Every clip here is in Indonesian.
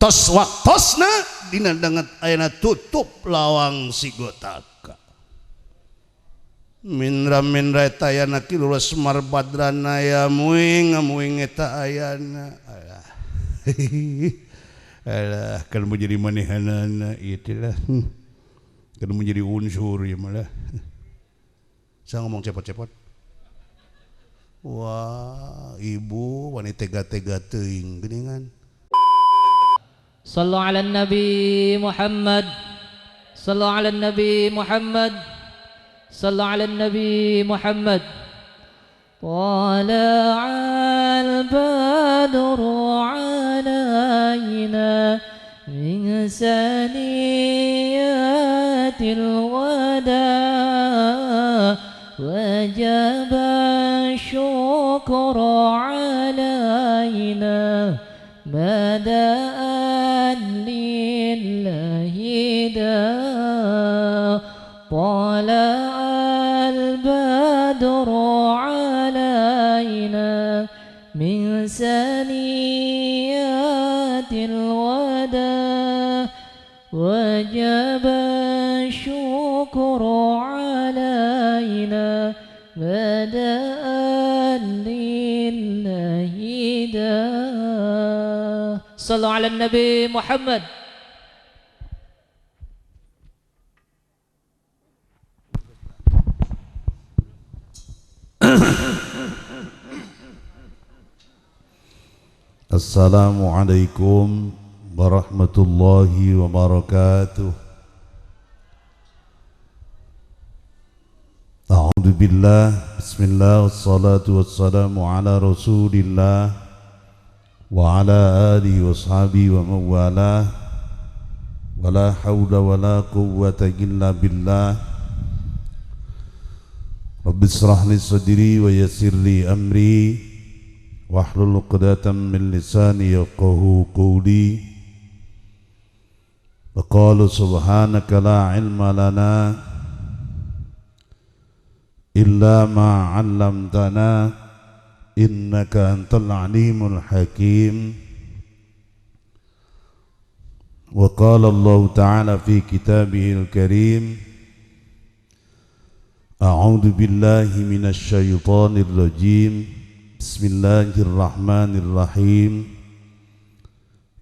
tos waktosna dina danget ayana tutup lawang sigotaka mindra tayana kilura semar badrana ya muing eta ayana alah kan menjadi manehanana itulah kan menjadi unsur ya malah saya ngomong cepot-cepot. Wah ibu wanita tega-tega teuing geuningan. Sallu ala Nabi Muhammad. Sallu ala Nabi Muhammad. Sallu ala Nabi Muhammad. Tala'al badru alayna min saniyatil wada wajib syukur alayna bada'an lillahi da tala'al badru alayna min saniyatil wada wajib syukur alayna bada'an lillahi da sallu ala Nabi Muhammad. Assalamualaikum warahmatullahi wabarakatuh. A'udzu billah, bismillah, wassalatu wassalamu ala rasulillah wa ala alihi washabihi wa mawalah wa la hawla wa la quwwata illa billah. Rabbi israh li sadri wa yassir li amri wahlul 'uqdatam min lisani yafqahu qawli. Wa qala subhanaka la ilma lana illa ma 'allamtana innaka antal alimul hakim. Wa qala Allah ta'ala fi kitabihil karim a'udzu billahi minasy syaithanir rajim. Bismillahirrahmanirrahim.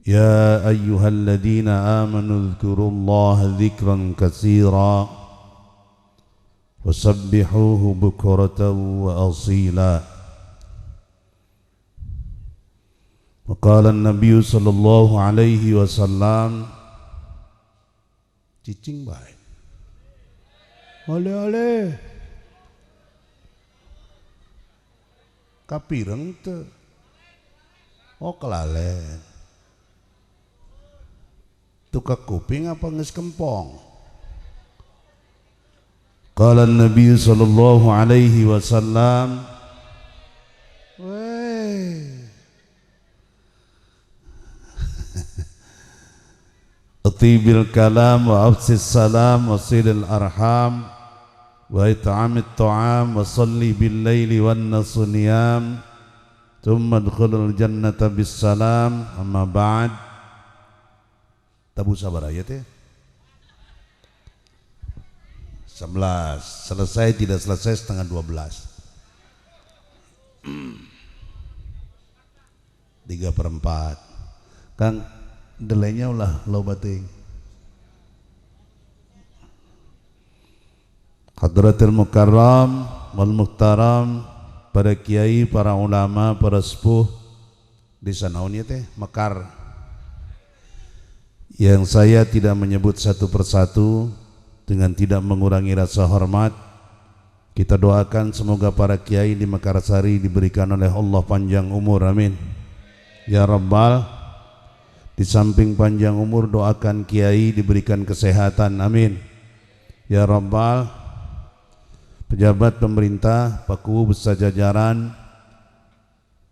Ya ayyuhalladzina amanu dzkurullaha dzikran katsira wasabbihuhu bukratan wa asila. Wa qala an-nabiy sallallahu alaihi wasallam cicing bae oleh kapireng teu oh kelalen tuka kuping apa geus kempong. Qala an-nabiy sallallahu alaihi wasallam atibil kalam wa afsis salam wa silil arham wa it'amit ta'am wa salli bil laili wan nasu niyam thumma adkhulul jannata bis salam amma ba'd. Tabu sabar ayat ya 11 selesai tidak selesai setengah 12 3/4 Kang delenya ulah loba teuing. Hadratul Mukarram wal Muhtaram, para kiai, para ulama, para sepuh di sanaun teh Mekar, yang saya tidak menyebut satu persatu dengan tidak mengurangi rasa hormat. Kita doakan semoga para kiai di Mekarsari diberikan oleh Allah panjang umur, amin ya Rabbal. Di samping panjang umur, doakan kiai diberikan kesehatan, amin ya Rabbal. Pejabat pemerintah, Pak Kuwu beserta jajaran,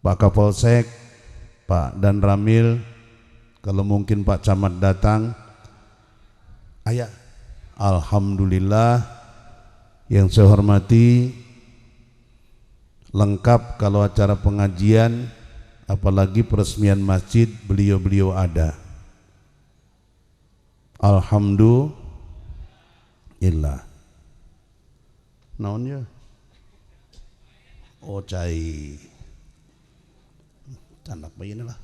Pak Kapolsek, Pak Dan Ramil, kalau mungkin Pak Camat datang. Ayah, alhamdulillah. Yang saya hormati, lengkap kalau acara pengajian, apalagi peresmian masjid, beliau-beliau ada. Alhamdulillah. Naon ya? Oh cai. Candak bayi lah.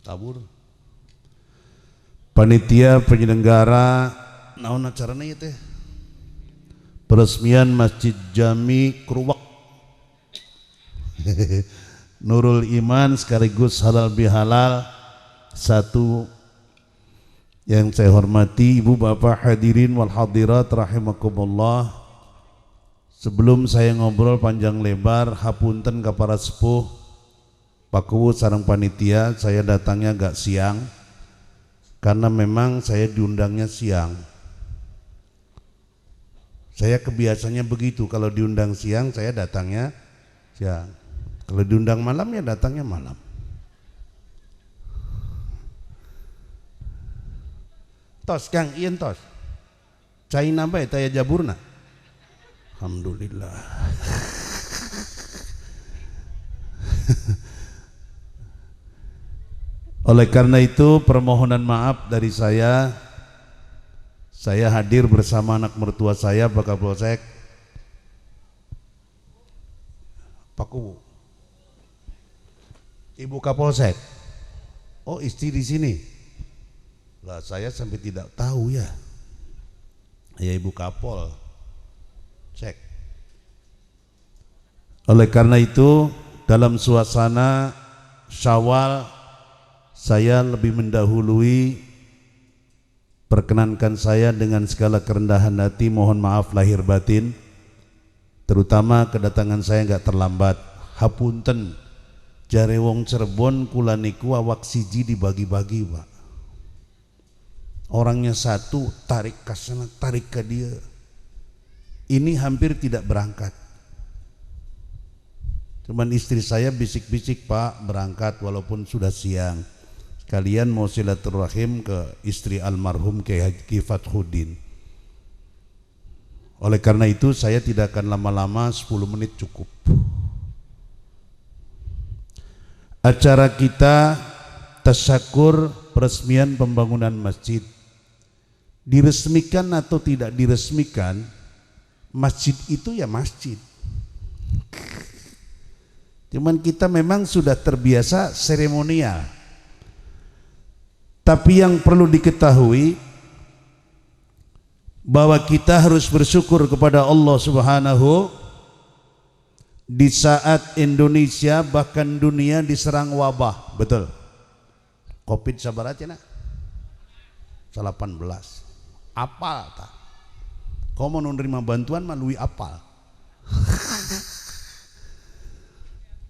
Kabur. Panitia penyelenggara naon acarana ieu teh? Peresmian Masjid Jami Kruwak. Nurul Iman sekaligus halal bihalal. Satu yang saya hormati ibu bapak hadirin wal hadirat rahimakumullah. Sebelum saya ngobrol panjang lebar, hapunten ka para sepuh pakuwu sareng panitia, saya datangnya agak siang karena memang saya diundangnya siang. Saya kebiasaannya begitu, kalau diundang siang saya datangnya siang, kalau diundang malam ya datangnya malam. Tos Kang Ian tos. Cai nambah taya jaburna. Alhamdulillah. Oleh karena itu permohonan maaf dari saya hadir bersama anak mertua saya Pak Kapolsek Pakuwu. Ibu Kapolsek. Oh, istri di sini. Lah saya sampai tidak tahu ya. Ya Ibu Kapol. Cek. Oleh karena itu dalam suasana Syawal saya lebih mendahului, perkenankan saya dengan segala kerendahan hati mohon maaf lahir batin, terutama kedatangan saya enggak terlambat. Hapunten jare wong Cirebon kula niku awak siji dibagi-bagi Pak. Orangnya satu, tarik ke sana, tarik ke dia. Ini hampir tidak berangkat. Cuman istri saya bisik-bisik, Pak berangkat walaupun sudah siang. Kalian mau silaturahim ke istri almarhum Kiai Haji Fathuddin. Oleh karena itu saya tidak akan lama-lama, 10 menit cukup. Acara kita tasyakur peresmian pembangunan masjid. Diresmikan atau tidak diresmikan, masjid itu ya masjid. Cuman kita memang sudah terbiasa seremonial. Tapi yang perlu diketahui bahwa kita harus bersyukur kepada Allah Subhanahu di saat Indonesia bahkan dunia diserang wabah. Betul. Covid sabar aja nak. 18. Apal tak? Kau mau menerima bantuan melalui apal.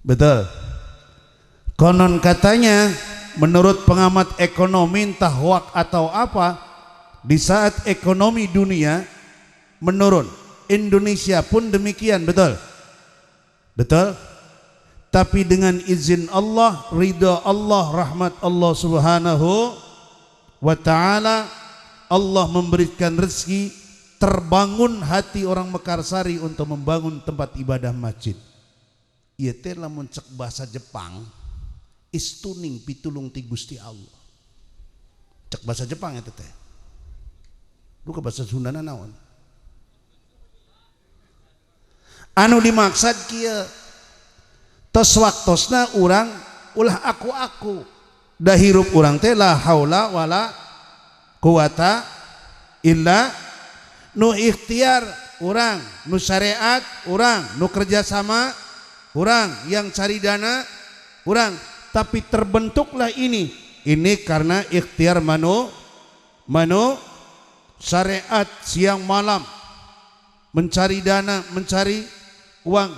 Betul. Konon katanya menurut pengamat ekonomi entah hoak atau apa, di saat ekonomi dunia menurun, Indonesia pun demikian. Betul. Betul. Tapi dengan izin Allah, ridha Allah, rahmat Allah Subhanahu wa ta'ala, Allah memberikan rezeki, terbangun hati orang Mekarsari untuk membangun tempat ibadah masjid. Ieu teh lamun cek bahasa Jepang istuning pitulung ti Gusti Allah. Cek bahasa Jepang eta teh. Lu ke bahasa Sundana naon? Anu dimaksud kieu tos waktosna urang ulah aku da hirup urang teh la haula wala quwata illa, nu ikhtiar urang, nu syariat urang, nu kerjasama urang, yang cari dana urang. Tapi terbentuklah ini karena ikhtiar mano syariat siang malam mencari dana, mencari uang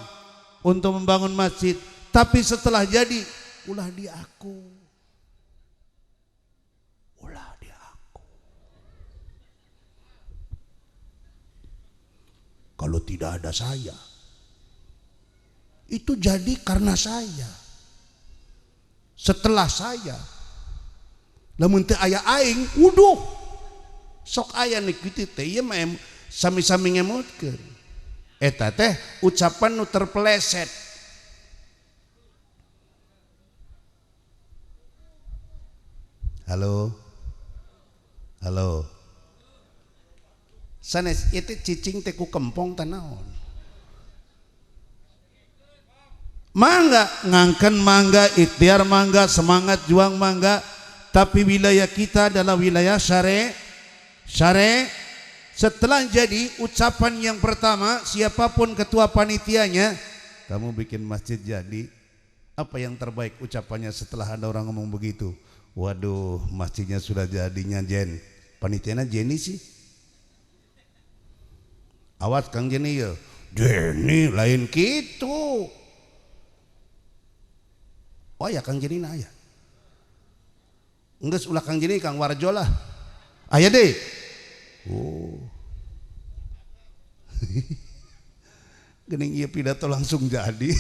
untuk membangun masjid. Tapi setelah jadi ulah di aku. Kalau tidak ada saya, itu jadi karena saya. Setelah saya, lamun teu aya aing, wuduh, sok aya niku teh ieu mah sami-sami ngemutkeun. Eta teh ucapan nu terpeleset. Halo, Halo. Sanes itu cicing teku kempong tanaon. Mangga, ngangkan mangga, ikhtiar mangga, semangat juang mangga. Tapi wilayah kita adalah wilayah syare. Setelah jadi ucapan yang pertama, siapapun ketua panitianya, kamu bikin masjid jadi, apa yang terbaik ucapannya setelah ada orang ngomong begitu? Waduh, masjidnya sudah jadinya Jen. Panitianya Jenny sih. Awas Kang Jenny ya. Jenny lain gitu. Oh ya Kang Jenny nah ya. Enggak ulah Kang Jenny Kang Warjo lah. Aya deh. Oh. Gening ieu pidato langsung jadi.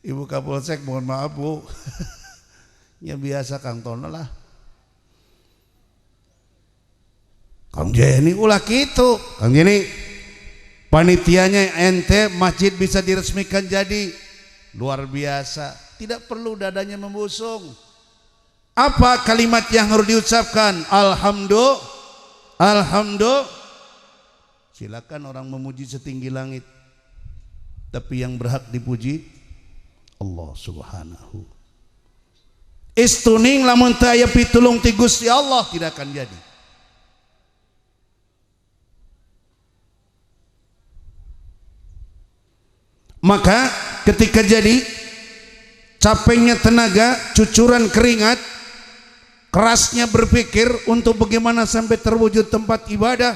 Ibu Kapolsek mohon maaf Bu. Ya biasa Kang Tono lah. Kang Jenny ulah gitu. Kang Jenny panitianya ente masjid bisa diresmikan jadi luar biasa. Tidak perlu dadanya membusung. Apa kalimat yang harus diucapkan? Alhamdulillah. Silakan orang memuji setinggi langit. Tapi yang berhak dipuji Allah Subhanahu. Istuning lamun teu aya pitulung ti Gusti Allah tidak akan jadi. Maka ketika jadi capeknya tenaga, cucuran keringat, kerasnya berpikir untuk bagaimana sampai terwujud tempat ibadah,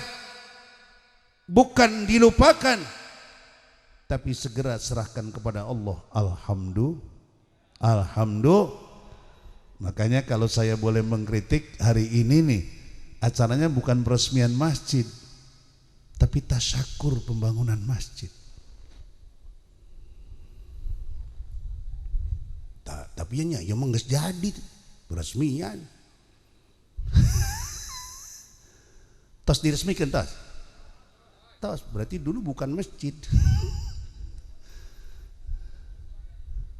bukan dilupakan, tapi segera serahkan kepada Allah. Alhamdulillah. Makanya kalau saya boleh mengkritik hari ini nih, acaranya bukan peresmian masjid, tapi tasyakur pembangunan masjid. Tapi ya emang gak jadi peresmian. Tos diresmikan tos berarti dulu bukan masjid.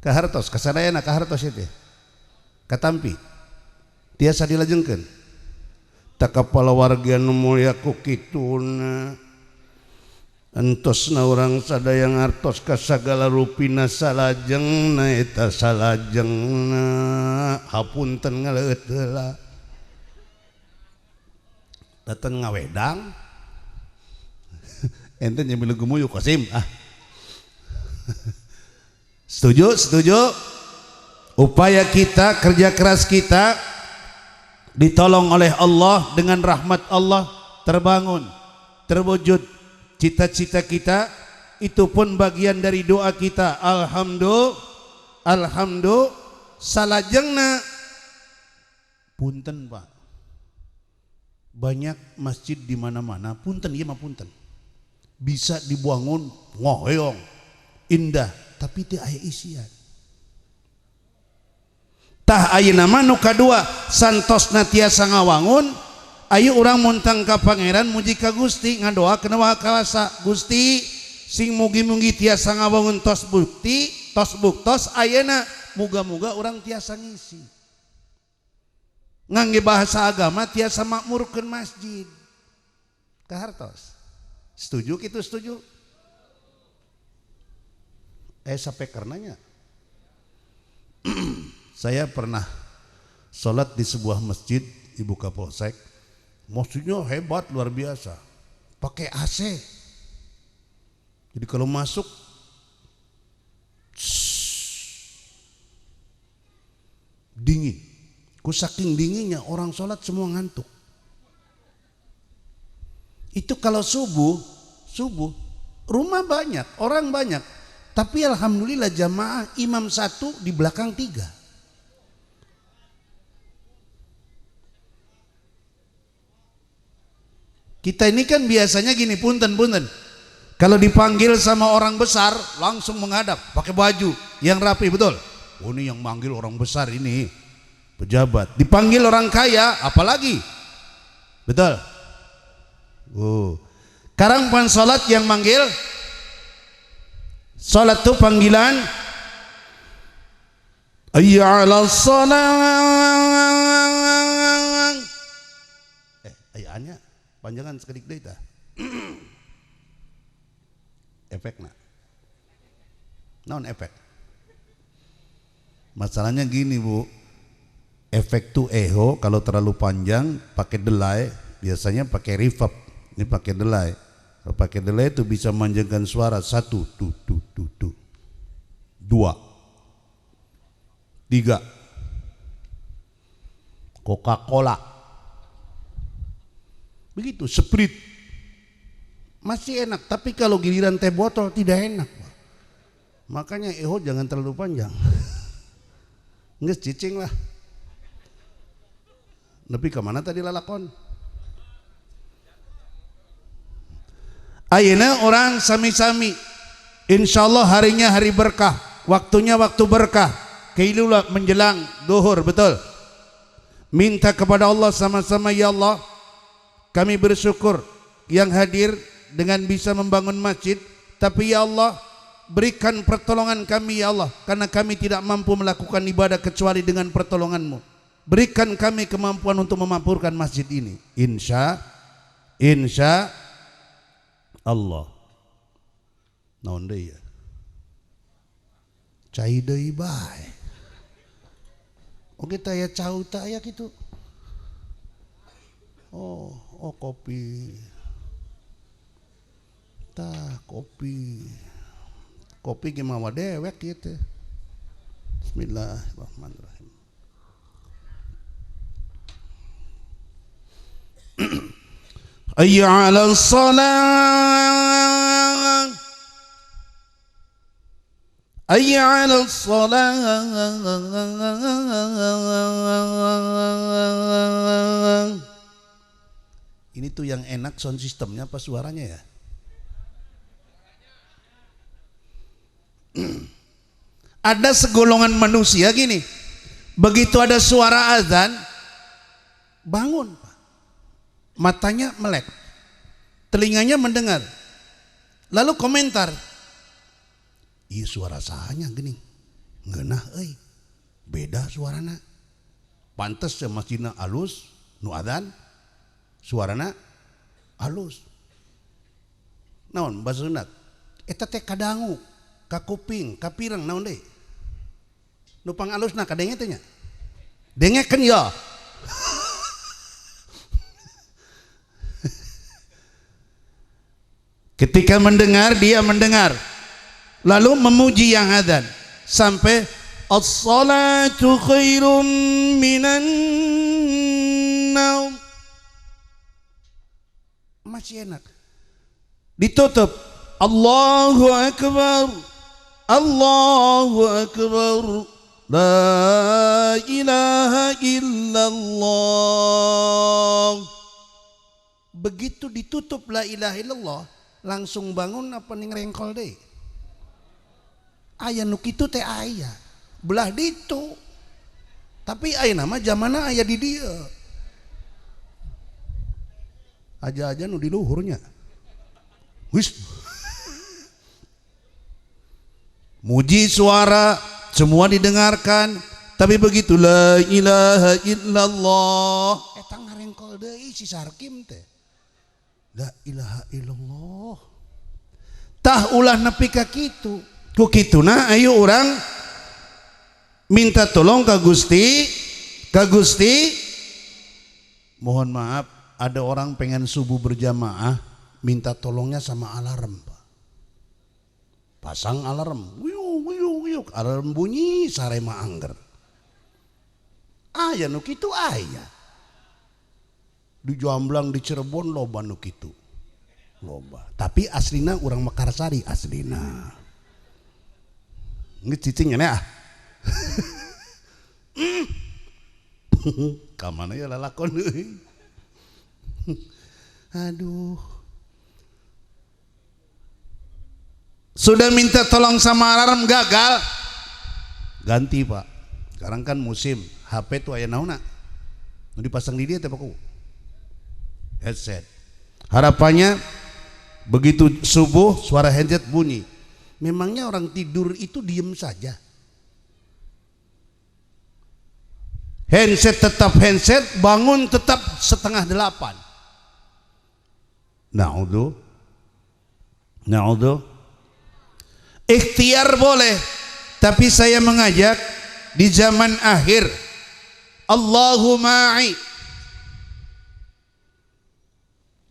Kahartos kasadayana kahartos itu katampi tiasa dilajengkeun takapala warga nu mulya ku kituna entosna urang sadaya ngartos ka sagala rupina salajengna eta salajengna hapunten ngaleut heula datang ngawedang ente nyambil gemuyu Qasim setuju upaya kita kerja keras kita ditolong oleh Allah dengan rahmat Allah terbangun terwujud cita-cita kita itu pun bagian dari doa kita. Alhamdulillah salajengna punten Pak banyak masjid di mana-mana punten ieu mah punten bisa dibangun ngoyong indah tapi teu aya isian tah ayeuna mah nu kadua santosna tiasa ngawangun ayo urang muntang ka pangeran muji ka Gusti ngadoakeun wae kawasa Gusti sing mugi-mugi tiasa ngawangun tos buktos ayeuna muga-muga urang tiasa ngisi ngangge bahasa agama tiasa makmurkeun masjid kahartos setuju kitu setuju sampai karenanya saya pernah sholat di sebuah masjid Ibu Kapolsek masjidnya hebat luar biasa pakai AC jadi kalau masuk dingin ku saking dinginnya orang sholat semua ngantuk itu kalau subuh rumah banyak orang banyak tapi alhamdulillah jamaah imam satu di belakang tiga kita ini kan biasanya gini punten kalau dipanggil sama orang besar langsung menghadap pakai baju yang rapi betul ini yang manggil orang besar ini pejabat dipanggil orang kaya apalagi betul sekarang pan sholat yang manggil sholat tuh panggilan hayya 'alas shalah panjangan sekedik deui tah. Efekna. Naon efek? Masalahnya gini Bu, efek tuh echo kalau terlalu panjang pakai delay, biasanya pakai reverb. Ini pakai delay. Kalau pakai delay itu bisa memanjangkan suara 1, 2, 2, 2, 3. Coca-Cola. Begitu, Sprite. Masih enak, tapi kalau giliran teh botol tidak enak. Makanya echo jangan terlalu panjang. Nges cicing lah. Nepi kemana tadi lalakon? Ayeuna orang sami-sami. Insyaallah harinya hari berkah, waktunya waktu berkah. Kailula menjelang duhur, betul. Minta kepada Allah sama-sama, ya Allah, kami bersyukur yang hadir dengan bisa membangun masjid, tapi ya Allah, berikan pertolongan kami ya Allah, karena kami tidak mampu melakukan ibadah kecuali dengan pertolongan-Mu. Berikan kami kemampuan untuk memampukan masjid ini. Insya Allah. Naon deui ya? Cai deui bae. Oke taya cau teh aya kitu. Oh kopi. Tah kopi. Kopi gimana dewek gitu. Bismillahirrahmanirrahim. Hayya 'alas shalah. Hayya 'alas shalah. Ini tuh yang enak sound systemnya apa suaranya ya? Ada segolongan manusia gini, begitu ada suara azan bangun, matanya melek, telinganya mendengar, lalu komentar, iya suara sahanya gini, ngeunah euy, beda suarana, pantes ya masjidna alus, nu adzan suarana alus. Naon basa Sunda? Eta teh kadangu, ka kuping, ka pirang naon deui? Nu pang alusna ka denge teh nya. Dengekeun ya. Ketika mendengar, dia mendengar, lalu memuji yang adzan sampai as-salatu khairum minan naum. Masih enak. Ditutup Allahu akbar, Allahu akbar, la ilaha illallah. Begitu ditutup la ilaha illallah, langsung bangun apa ning rengkol deh. Aya nu kitu teh aya. Belah ditu. Tapi aya nama zamana aya di dieu. Aja-aja nu di luhurnya. Wis. Muji suara semua didengarkan, tapi begitu la ilaha illallah eta ngarengkol deui si Sarkim teh. La ilaha illallah. Tah ulah nepi ka kitu. Ku kituna ayo urang minta tolong ka Gusti, mohon maaf, ada orang pengen subuh berjamaah, minta tolongnya sama alarm, Pak. Pasang alarm, wuyuk, alarm bunyi, sarema angger. Aya nu kitu aya. Di Jomblang, di Cirebon loba nu kitu. Loba. Tapi aslina urang Mekarsari aslina. Nge cicing nya ah. Kamana ya lalakon euy. Aduh. Sudah minta tolong sama alarm gagal. Ganti, Pak. Sekarang kan musim HP tuh aya naonna. Nu dipasang di dia teh Pak. Headset. Harapannya begitu subuh suara headset bunyi. Memangnya orang tidur itu diem saja? Handset tetap handset, bangun tetap 7:30. Na'udhu. Ikhtiar boleh, tapi saya mengajak di zaman akhir, Allahumma ma'i.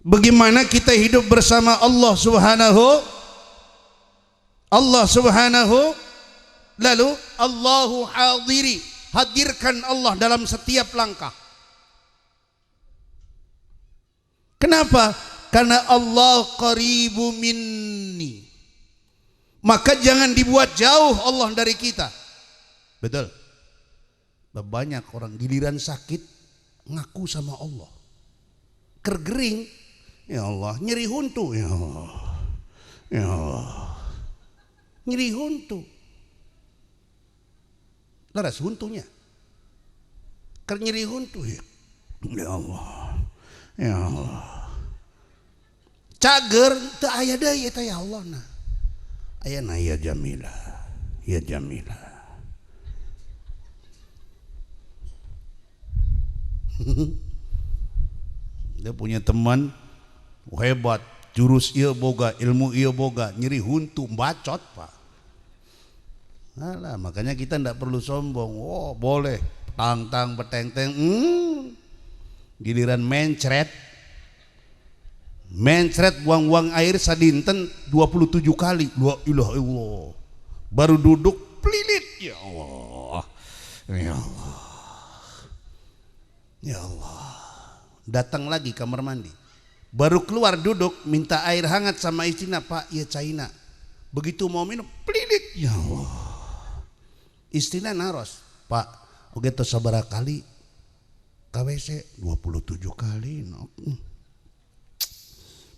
Bagaimana kita hidup bersama Allah Subhanahu, lalu Allahu hadiri, hadirkan Allah dalam setiap langkah. Kenapa? Karena Allah qaribu minni. Maka jangan dibuat jauh Allah dari kita. Betul. Banyak orang giliran sakit ngaku sama Allah. Kergering, ya Allah, nyeri huntu, ya Allah. Ya Allah. Nyeri huntu. Laras huntunya. Nyeri huntu ya. Ya Allah. Ya Allah. Cager teu aya deui eta ya Allah na. Ayana ya Jamila. Ya Jamila. Dia punya teman hebat, jurus ieu boga, ilmu ieu boga, nyeri huntu bacot, Pak. Alah, makanya kita ndak perlu sombong. Oh, boleh tang-tang beteng-teng. Giliran mencret buang-buang air sadinten 27 kali. La ilaha illallah. Baru duduk pelilit, ya Allah. Ya Allah. Ya Allah. Datang lagi kamar mandi. Baru keluar duduk minta air hangat sama istrinya, Pak, ya China. Begitu mau minum pelilit, ya Allah. Istrinya naros, Pak, oke to sabara kali KWC 27 kali. No.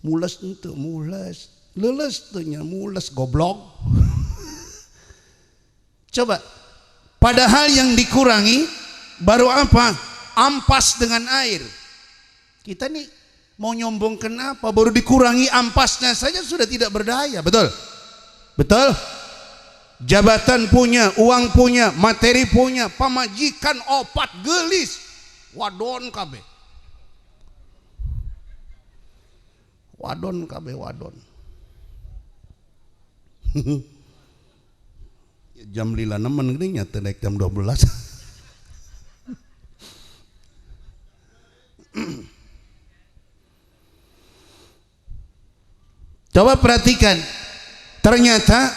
Mules itu, mules. Leles tuhnya, mules goblok. Coba, padahal yang dikurangi baru apa? Ampas dengan air. Kita nih mau nyombong kenapa? Baru dikurangi ampasnya saja sudah tidak berdaya. Betul? Betul? Jabatan punya, uang punya, materi punya, pamajikan opat gelis. Wadon kabeh. Wadon kabeh wadon. Jam 5 nemen gini nyata naik jam 12. Coba perhatikan. Ternyata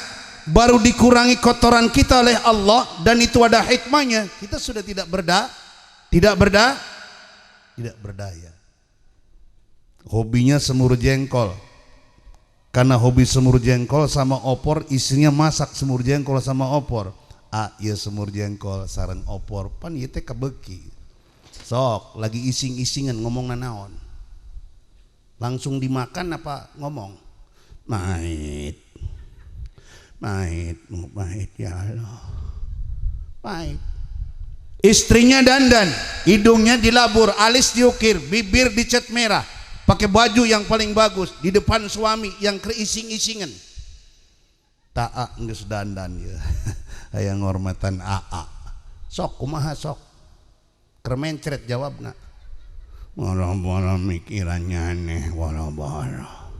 baru dikurangi kotoran kita oleh Allah dan itu ada hikmahnya. Kita sudah tidak berdaya. Hobinya semur jengkol. Karena hobi semur jengkol sama opor, istrinya masak semur jengkol sama opor. Ya semur jengkol sareng opor pan ieu teh kabeuki. Sok lagi ising-isingan ngomong naon. Langsung dimakan apa ngomong? Pahit ya Allah. Pahit. Istrinya dandan, hidungnya dilabur, alis diukir, bibir dicat merah, pakai baju yang paling bagus di depan suami yang keising-isingan. Ta'a geus dandan ya. Aya ngormatan AA. Sok kumaha sok? Kermencret jawabna. Wala-wala mikirannya aneh, wala-wala.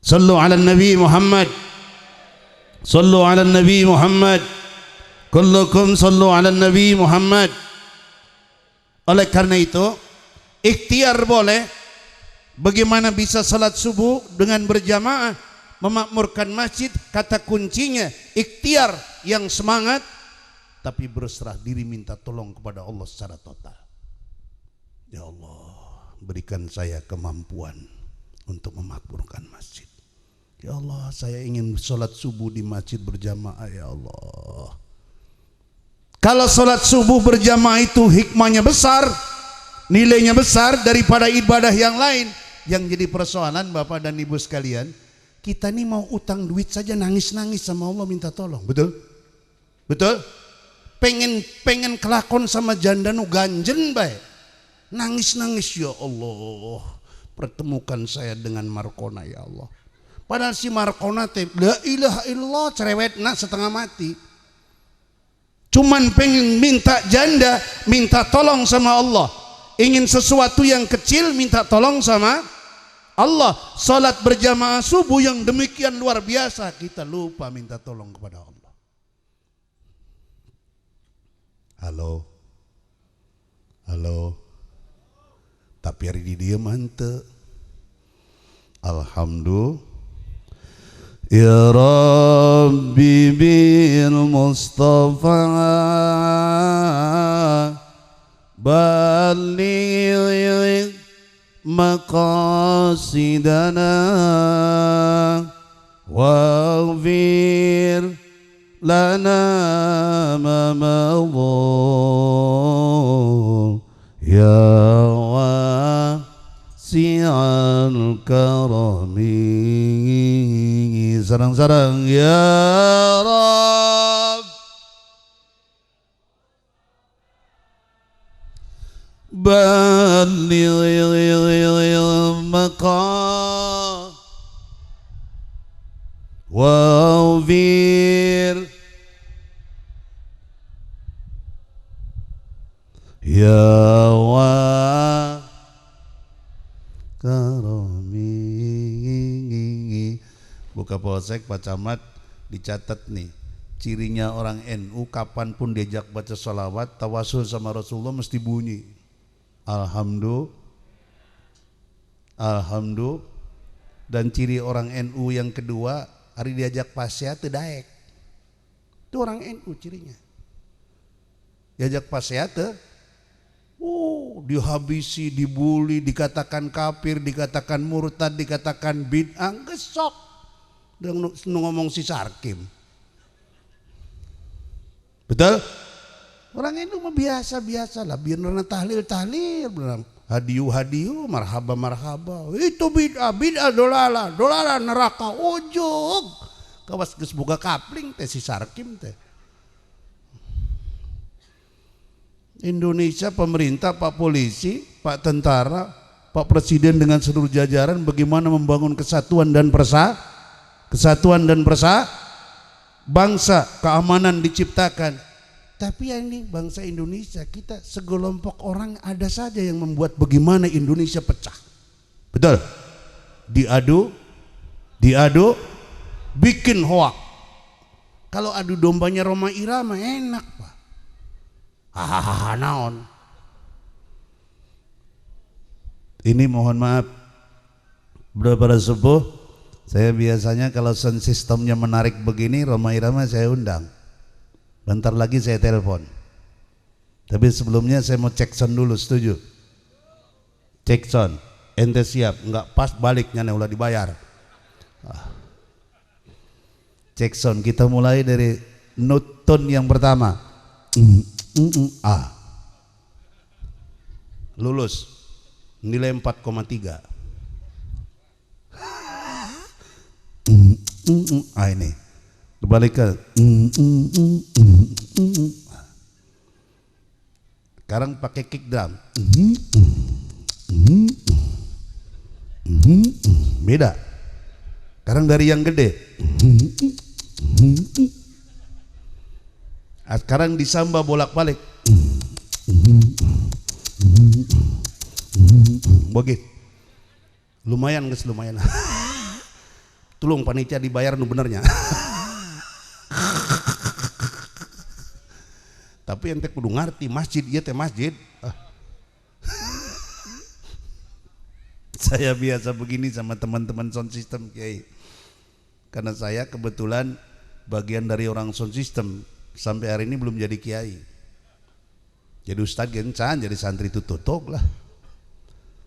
Sallu ala Nabi Muhammad. Sallu ala Nabi Muhammad. Kullukum sallu ala Nabi Muhammad. Oleh karena itu, ikhtiar boleh. Bagaimana bisa salat subuh dengan berjamaah, memakmurkan masjid, kata kuncinya ikhtiar yang semangat, tapi berserah diri minta tolong kepada Allah secara total. Ya Allah, berikan saya kemampuan untuk memakmurkan masjid. Ya Allah, saya ingin sholat subuh di masjid berjamaah, ya Allah. Kalau sholat subuh berjamaah itu hikmahnya besar, nilainya besar daripada ibadah yang lain. Yang jadi persoalan Bapak dan Ibu sekalian, kita nih mau utang duit saja nangis-nangis sama Allah minta tolong. Betul? Betul? Pengen kelakon sama janda nu ganjen bae. Nangis-nangis, ya Allah, pertemukan saya dengan Markona ya Allah. Padahal si Markona teh la ilaha illallah cerewetna setengah mati. Cuman pengen minta janda, minta tolong sama Allah. Ingin sesuatu yang kecil minta tolong sama Allah, salat berjamaah subuh yang demikian luar biasa, kita lupa minta tolong kepada Allah. Halo, halo, tapi hari di dia mantep. Alhamdulillah. Ya Rabbi bil Mustafa baligh maqasidana waghfir lana ma madha ya wasi'al karami. Sarang-sarang ya Rabb baligh maqam waghfir ya wa karami. Buka polsek Pak Camat, dicatat nih cirinya orang NU, kapanpun diajak baca sholawat tawasul sama Rasulullah mesti bunyi Alhamdulillah, Alhamdulillah. Dan ciri orang NU yang kedua, hari diajak pasya teu daek. Itu orang NU cirinya. Diajak pasya teu dihabisi, dibully, dikatakan kafir, dikatakan murtad, dikatakan bid'ah, gesok. Dan ngomong si Sarkim. Betul? Orang itu mah biasa-biasa lah, biar tahlil, hadiu, marhaba. Itu bid'ah dolala neraka ujug. Kawas geus boga kapling teh si Sarkim teh. Indonesia, pemerintah, Pak polisi, Pak tentara, Pak presiden dengan seluruh jajaran bagaimana membangun kesatuan dan bangsa, keamanan diciptakan. Tapi ya ini bangsa Indonesia, kita segelompok orang ada saja yang membuat bagaimana Indonesia pecah. Betul? Diadu, bikin hoak. Kalau adu dombanya Roma Irama enak Pak. Hahaha naon. Ini mohon maaf, para sepuh. Saya biasanya kalau sound sistemnya menarik begini, Roma Irama saya undang. Bentar lagi saya telepon. Tapi sebelumnya saya mau cek sound dulu, setuju? Cek sound, ente siap? Enggak pas baliknya nih udah dibayar. Cek sound, kita mulai dari note tone yang pertama. A. Lulus, nilai 4,3. Ini kebalikan. Sekarang pakai kick drum. Beda. Sekarang dari yang gede. Sekarang disamba bolak-balik. Begitu. Lumayan guys, lumayan. Tolong panitia dibayar nu benernya. Tapi ente kudu ngarti masjid ieu teh masjid. Saya biasa begini sama teman-teman sound system Kiai. Karena saya kebetulan bagian dari orang sound system, sampai hari ini belum jadi kiai. Jadi ustad gencan, jadi santri tutup lah.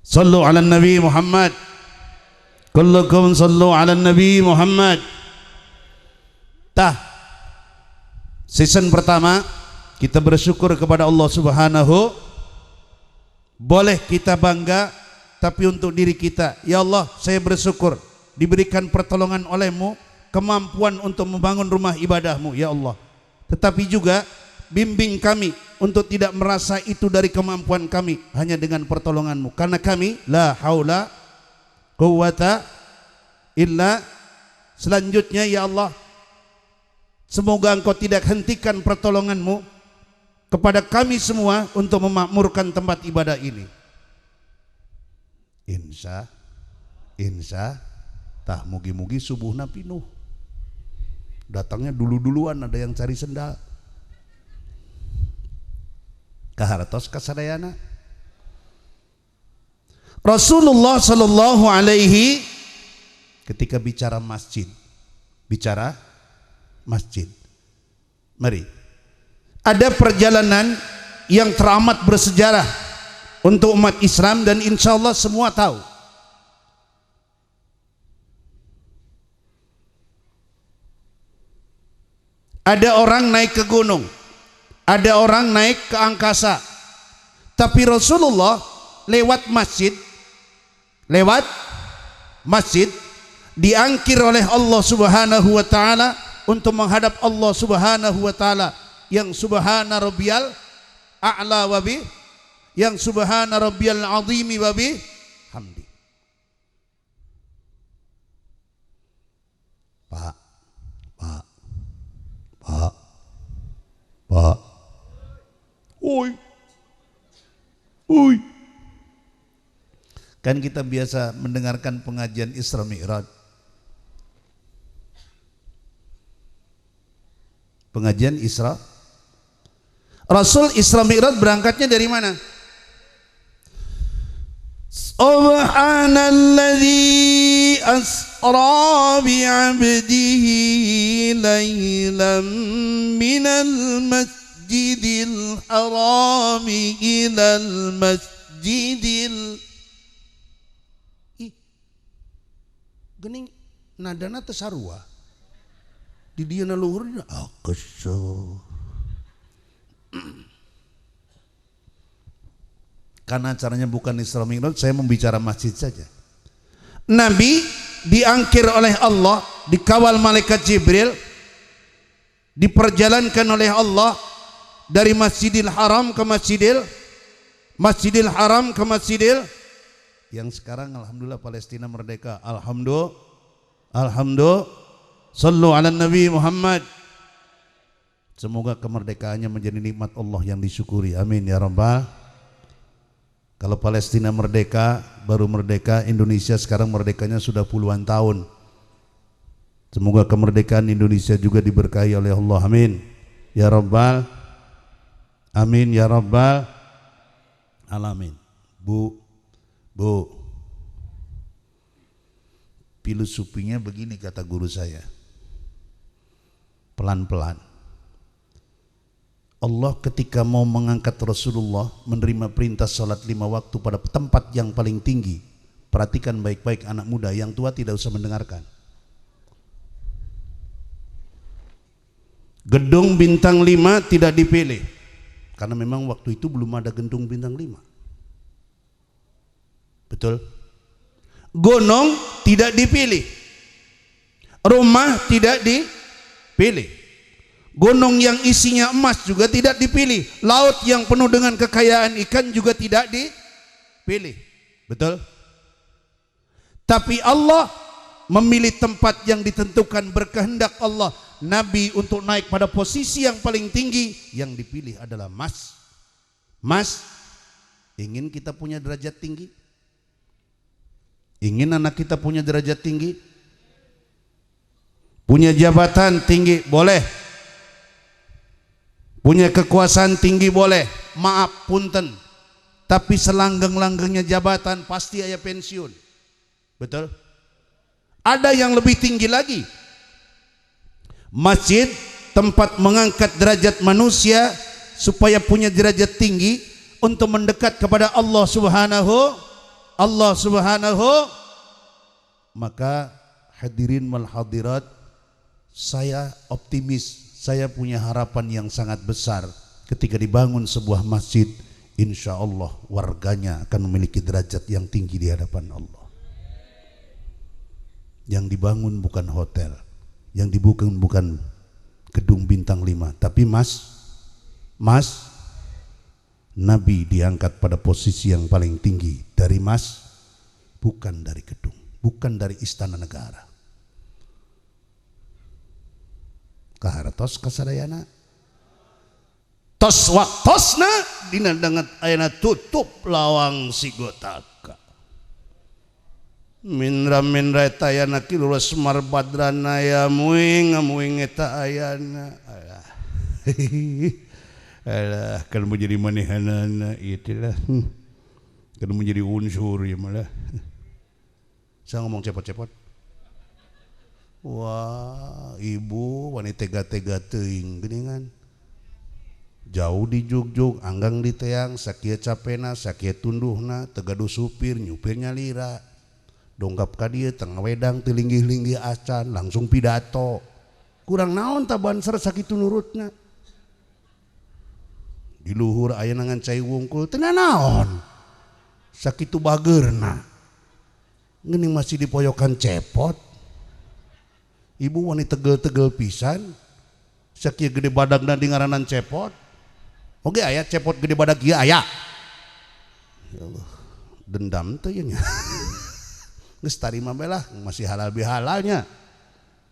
Sallu ala Nabi Muhammad. Kullukum sallu ala Nabi Muhammad. Season pertama kita bersyukur kepada Allah Subhanahu. Boleh kita bangga, tapi untuk diri kita, ya Allah saya bersyukur diberikan pertolongan oleh-Mu, kemampuan untuk membangun rumah ibadah-Mu ya Allah. Tetapi juga bimbing kami untuk tidak merasa itu dari kemampuan kami, hanya dengan pertolongan-Mu. Karena kami la haula quwwata illa. Selanjutnya ya Allah, semoga Engkau tidak hentikan pertolongan-Mu kepada kami semua untuk memakmurkan tempat ibadah ini. Insya insya tah mugi-mugi subuhna pinuh. Datangnya dulu-duluan, ada yang cari sendal. Kahartos kasadayana. Rasulullah sallallahu alaihi ketika bicara masjid. Mari. Ada perjalanan yang teramat bersejarah untuk umat Islam dan insya Allah semua tahu. Ada orang naik ke gunung, ada orang naik ke angkasa, tapi Rasulullah lewat masjid diangkir oleh Allah Subhanahu wa taala untuk menghadap Allah Subhanahu wa taala yang subhana rabbiyal a'la wa bi, yang subhana rabbiyal azimi wa bi hamdi. Pak. Oi. Kan kita biasa mendengarkan pengajian Isra Mi'raj. Pengajian Isra. Rasul Isra Mi'raj berangkatnya dari mana? Subhanalladzi asra bi'abdihi laylan minal masjidil harami ilal masjidil gening nadana tesarua di dieuna luhurna kesel. Karena acaranya bukan Isra Mi'raj, saya membicara masjid saja. Nabi diangkir oleh Allah, dikawal malaikat Jibril, diperjalankan oleh Allah dari Masjidil Haram ke Masjidil Haram ke Masjidil yang sekarang alhamdulillah Palestina merdeka. Alhamdulillah. Sallu ala Nabi Muhammad. Semoga kemerdekaannya menjadi nikmat Allah yang disyukuri. Amin ya rabbal. Kalau Palestina merdeka, baru merdeka, Indonesia sekarang merdekanya sudah puluhan tahun. Semoga kemerdekaan Indonesia juga diberkahi oleh Allah. Amin ya rabbal. Amin ya rabbal alamin. Bu, filosofinya begini kata guru saya, pelan-pelan. Allah ketika mau mengangkat Rasulullah, menerima perintah salat 5 waktu pada tempat yang paling tinggi. Perhatikan baik-baik anak muda, yang tua tidak usah mendengarkan. Gedung bintang 5 tidak dipilih, karena memang waktu itu belum ada gedung bintang 5. Betul? Gunung tidak dipilih, rumah tidak dipilih, gunung yang isinya emas juga tidak dipilih, laut yang penuh dengan kekayaan ikan juga tidak dipilih. Betul? Tapi Allah memilih tempat yang ditentukan, berkehendak Allah Nabi untuk naik pada posisi yang paling tinggi. Yang dipilih adalah Mas, ingin kita punya derajat tinggi? Ingin anak kita punya derajat tinggi? Punya jabatan tinggi? Boleh. Punya kekuasaan tinggi? Boleh. Maaf, punten. Tapi selanggang-langgangnya jabatan pasti aya pensiun. Betul? Ada yang lebih tinggi lagi. Masjid, tempat mengangkat derajat manusia supaya punya derajat tinggi untuk mendekat kepada Allah Subhanahu. Maka hadirin wal hadirat, saya optimis, saya punya harapan yang sangat besar ketika dibangun sebuah masjid, insya Allah warganya akan memiliki derajat yang tinggi di hadapan Allah. Yang dibangun bukan hotel, yang dibangun bukan gedung bintang 5, tapi Mas, Nabi diangkat pada posisi yang paling tinggi dari Mas, bukan dari gedung, bukan dari istana negara. Kahartos kasadayana tos waktosna dina dangat ayana tutup lawang sigotaka. Min reta ayana kilura semar badrana ya muing eta ayana. Alah kan menjadi manehanana itulah. Kan menjadi unsur ya malah. Saya ngomong cepot-cepot. Wah, ibu wanita tega-tega teuing geuningan. Jauh di jugjug, anggang di teang, sakieu capena, sakieu tunduhna, tegaduh supir, nyupirnya lira. Dongkap ka dieu tengah wedang teu linggih-linggih acan, langsung pidato. Kurang naon ta banser sakitu nurutna. Di luhur aya nangan cai wungkul teu naon. Sakitu bageurna. Geuning masih dipoyokan cepot. Ibu wanita tegel-tegel pisan. Sakieu gede badagna di ngaranan cepot. Oge aya cepot gede badag ieu aya. Ya Allah. Dendam teh nya. Geus tarima belah masih halal bihalalnya.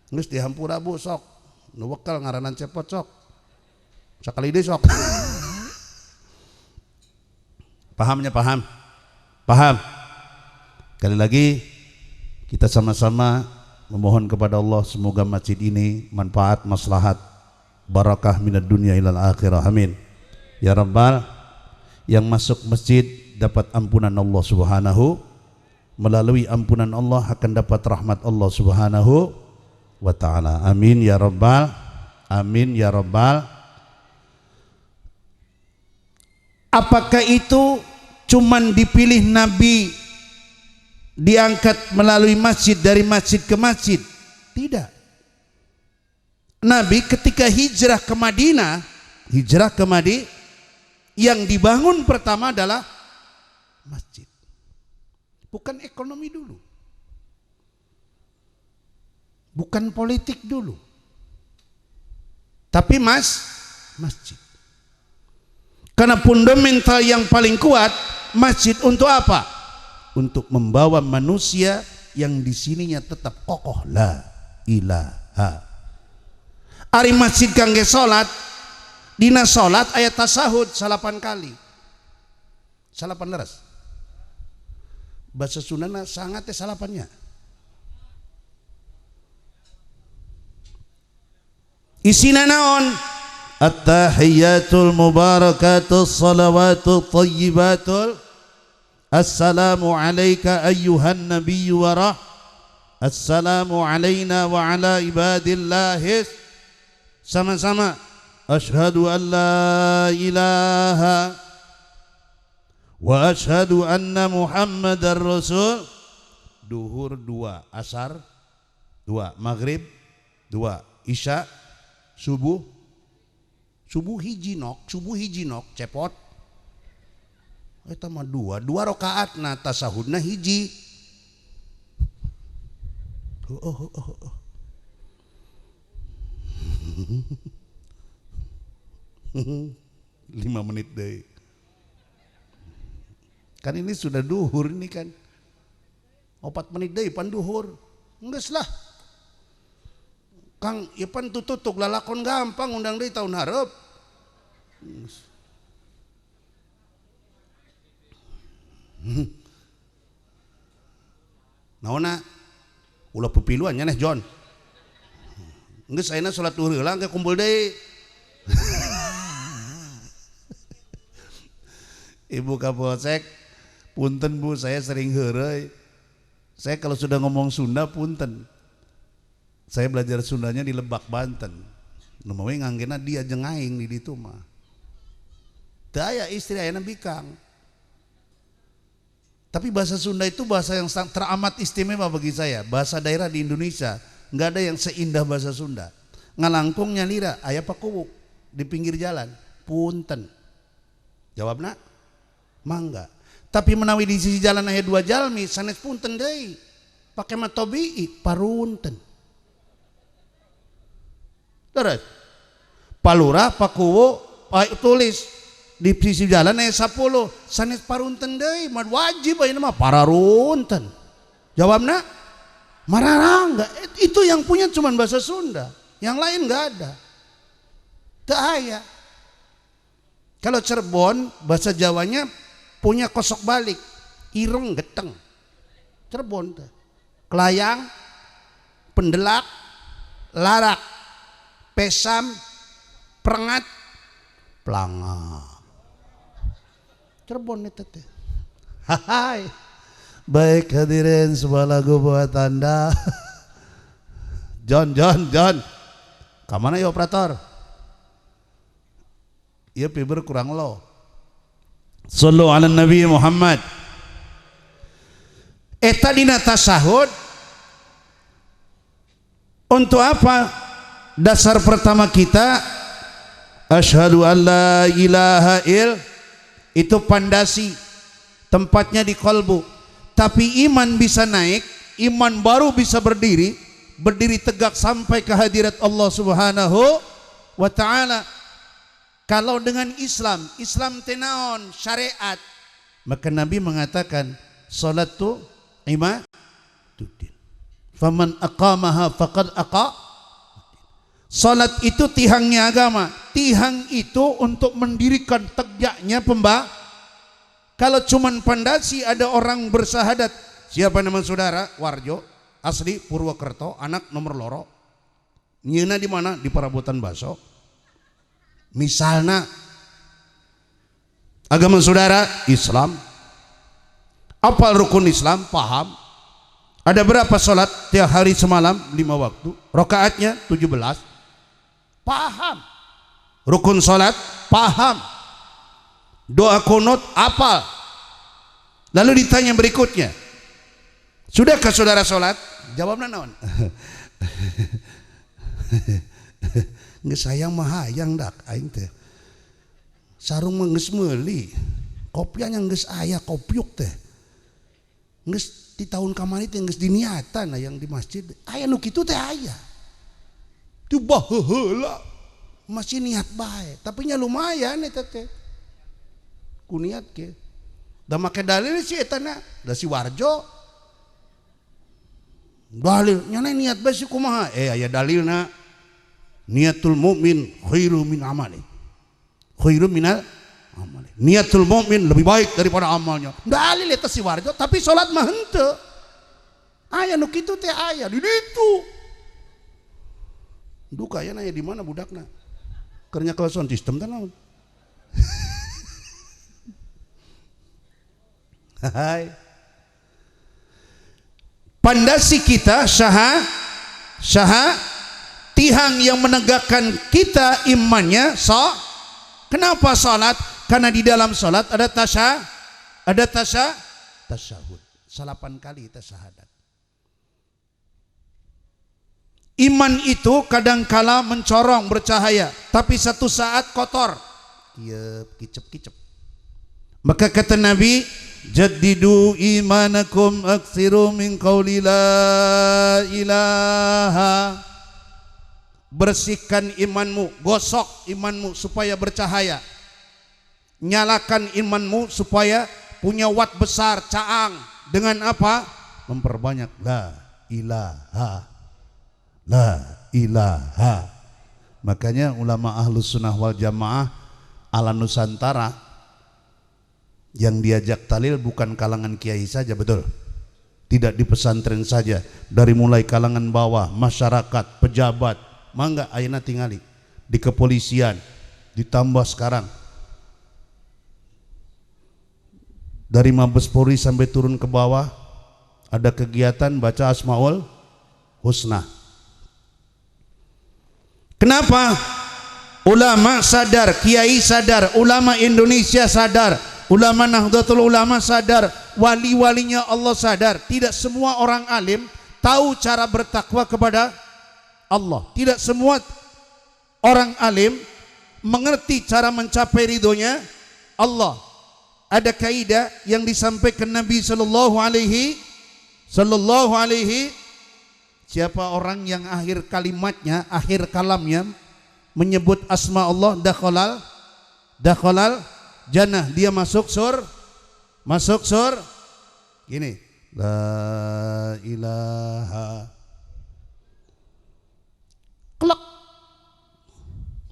Geus dihampura bu sok. Nu bekal ngaranan cepot sok. Sakali deui sok. Pahamnya paham. Paham. Sekali lagi kita sama-sama memohon kepada Allah semoga masjid ini manfaat, maslahat, barakah minad dunya ilal akhirah. Amin. Ya Rabbal, yang masuk masjid dapat ampunan Allah Subhanahu, melalui ampunan Allah akan dapat rahmat Allah Subhanahu wa ta'ala. Amin ya Rabbal. Amin ya Rabbal. Apakah itu cuman dipilih Nabi diangkat melalui masjid dari masjid ke masjid? Tidak. Nabi ketika hijrah ke Madinah, yang dibangun pertama adalah masjid. Bukan ekonomi dulu. Bukan politik dulu. Tapi masjid. Karena fundamental yang paling kuat masjid untuk apa? Untuk membawa manusia yang di sininya tetap kokoh la ilaha. Ari masjid kangge salat, dina salat ayat tasahud 8 kali. 8 leres. Bahasa Sundana sangat teh 8-nya. Isina naon? At-tahiyatul mubarakatul salawatul thayyibatul assalamu alayka ayyuhan nabiyyu wa assalamu alayna wa ala ibadillahi. Sama-sama asyhadu an la ilaha wa asyhadu anna muhammadar rasul. Duhur 2, asar 2, maghrib 2, isya, subuh hiji nok cepot. Eta mah 2 rakaat na tasahudna hiji. 5 menit deh. Kan ini sudah duhur ini kan. 4 menit deh pan duhur. Geus lah. Kang, ya pan tututuk lalakon gampang undang deui tahun hareup. Naonna? Ulah pepiluan nyaneh John. Geus ayeuna salat duhur heula engke kumpul deui. Ibu Kapolsek, punten Bu, saya sering heureuy. Saya kalau sudah ngomong Sunda punten. Saya belajar Sundanya di Lebak, Banten. Nu mah we nganggena dia jeung aing di ditu mah. Teu aya istri ayeuna bikang. Tapi bahasa Sunda itu bahasa yang sangat teramat istimewa bagi saya. Bahasa daerah di Indonesia nggak ada yang seindah bahasa Sunda. Ngalangkung nyalira aya pakuwuk di pinggir jalan, punten. Jawabna mangga. Tapi menawi di sisi jalan aya 2 jalmi sanes punten deui. Pake matobi parunten. Terus palura pakuwu tulis di sisi jalan aya 10 sanes parunten deui mah wajib ayeuna mah pararunten. Jawabna mararangga. Itu yang punya cuman bahasa Sunda, yang lain enggak ada. Teu aya. Kalau Cirebon bahasa Jawanya punya kosok balik ireng geteng. Cirebon teh kelayang, pendelak, larak, pesam, perengat, pelanga. Cirebon itu teh. Hai. Baik hadirin, sebuah lagu buat Anda. John. Kamana ya operator? Iya fiber kurang low. Sallu ala Nabi Muhammad. Eta dina tasahud untuk apa? Dasar pertama kita asyhadu an la ilaha itu pondasi, tempatnya di kolbu. Tapi iman bisa naik, iman baru bisa berdiri tegak sampai ke hadirat Allah Subhanahu wa taala. Kalau dengan Islam tenaon syariat, maka Nabi mengatakan salat tu imaduddin. Faman aqamaha faqad aqa. Salat itu tihangnya agama. Tihang itu untuk mendirikan tegaknya Kalau cuman pondasi, ada orang bersahadat. Siapa nama saudara? Warjo, asli Purwokerto, anak nomor loro. Nyeuna di mana? Di Parabutan Baso. Misalnya agama saudara Islam, apal rukun Islam, paham. Ada berapa sholat tiap hari semalam? 5 waktu. Rakaatnya 17. Paham. Rukun sholat, paham. Doa kunut, apal. Lalu ditanya berikutnya, sudahkah saudara sholat? Jawabnya naon? Nggak sayang mah hayang dak aing teh. Sarung mah geus meuli. Kopianya geus aya kopiuk teh. Geus di tahun kamari teh geus diniatan yang di masjid. Aya nu kitu teh aya. Tu baheula masih niat bae, tapi nya lumayan eta teh. Ku niat ke. Da make dalil si eta na, da si Warjo. Dalil nya niat bae si kumaha? Aya dalilna. Niatul mukmin khairu min amali. Khairu minal amali. Niatul mukmin lebih baik daripada amalnya. Dalil eta si Warjo, tapi salat mah henteu. Aya nu kitu teh aya di ditu. Duka aya nanya di mana budakna? Keur nyakel sound system teh naon? Hai. Pondasi kita syaha tihang yang menegakkan kita imannya kenapa salat? Karena di dalam salat ada tasyahud. 8 kali tasyahadat. Iman itu kadangkala mencorong bercahaya, tapi satu saat kotor. Iya, kicep. Maka kata Nabi, jaddidu imanakum aksiru min qawli la ilaha. Bersihkan imanmu, gosok imanmu supaya bercahaya. Nyalakan imanmu supaya punya watt besar, caang. Dengan apa? Memperbanyak la ilaha. Makanya ulama ahlus sunnah wal jamaah ala Nusantara yang diajak talil bukan kalangan kiai saja, betul? Tidak di pesantren saja, dari mulai kalangan bawah, masyarakat, pejabat, mangga ayeuna tingali di kepolisian, ditambah sekarang dari Mabes Polri sampai turun ke bawah ada kegiatan baca Asmaul Husna. Kenapa? Ulama sadar, kiai sadar, ulama Indonesia sadar, ulama Nahdlatul Ulama sadar, wali-walinya Allah sadar. Tidak semua orang alim tahu cara bertakwa kepada Allah. Tidak semua orang alim mengerti cara mencapai ridhonya Allah. Ada kaidah yang disampaikan Nabi sallallahu alaihi siapa orang yang akhir kalimatnya, akhir kalamnya menyebut asma Allah, dakhalal jannah, dia masuk sur. Gini, la ilaha klek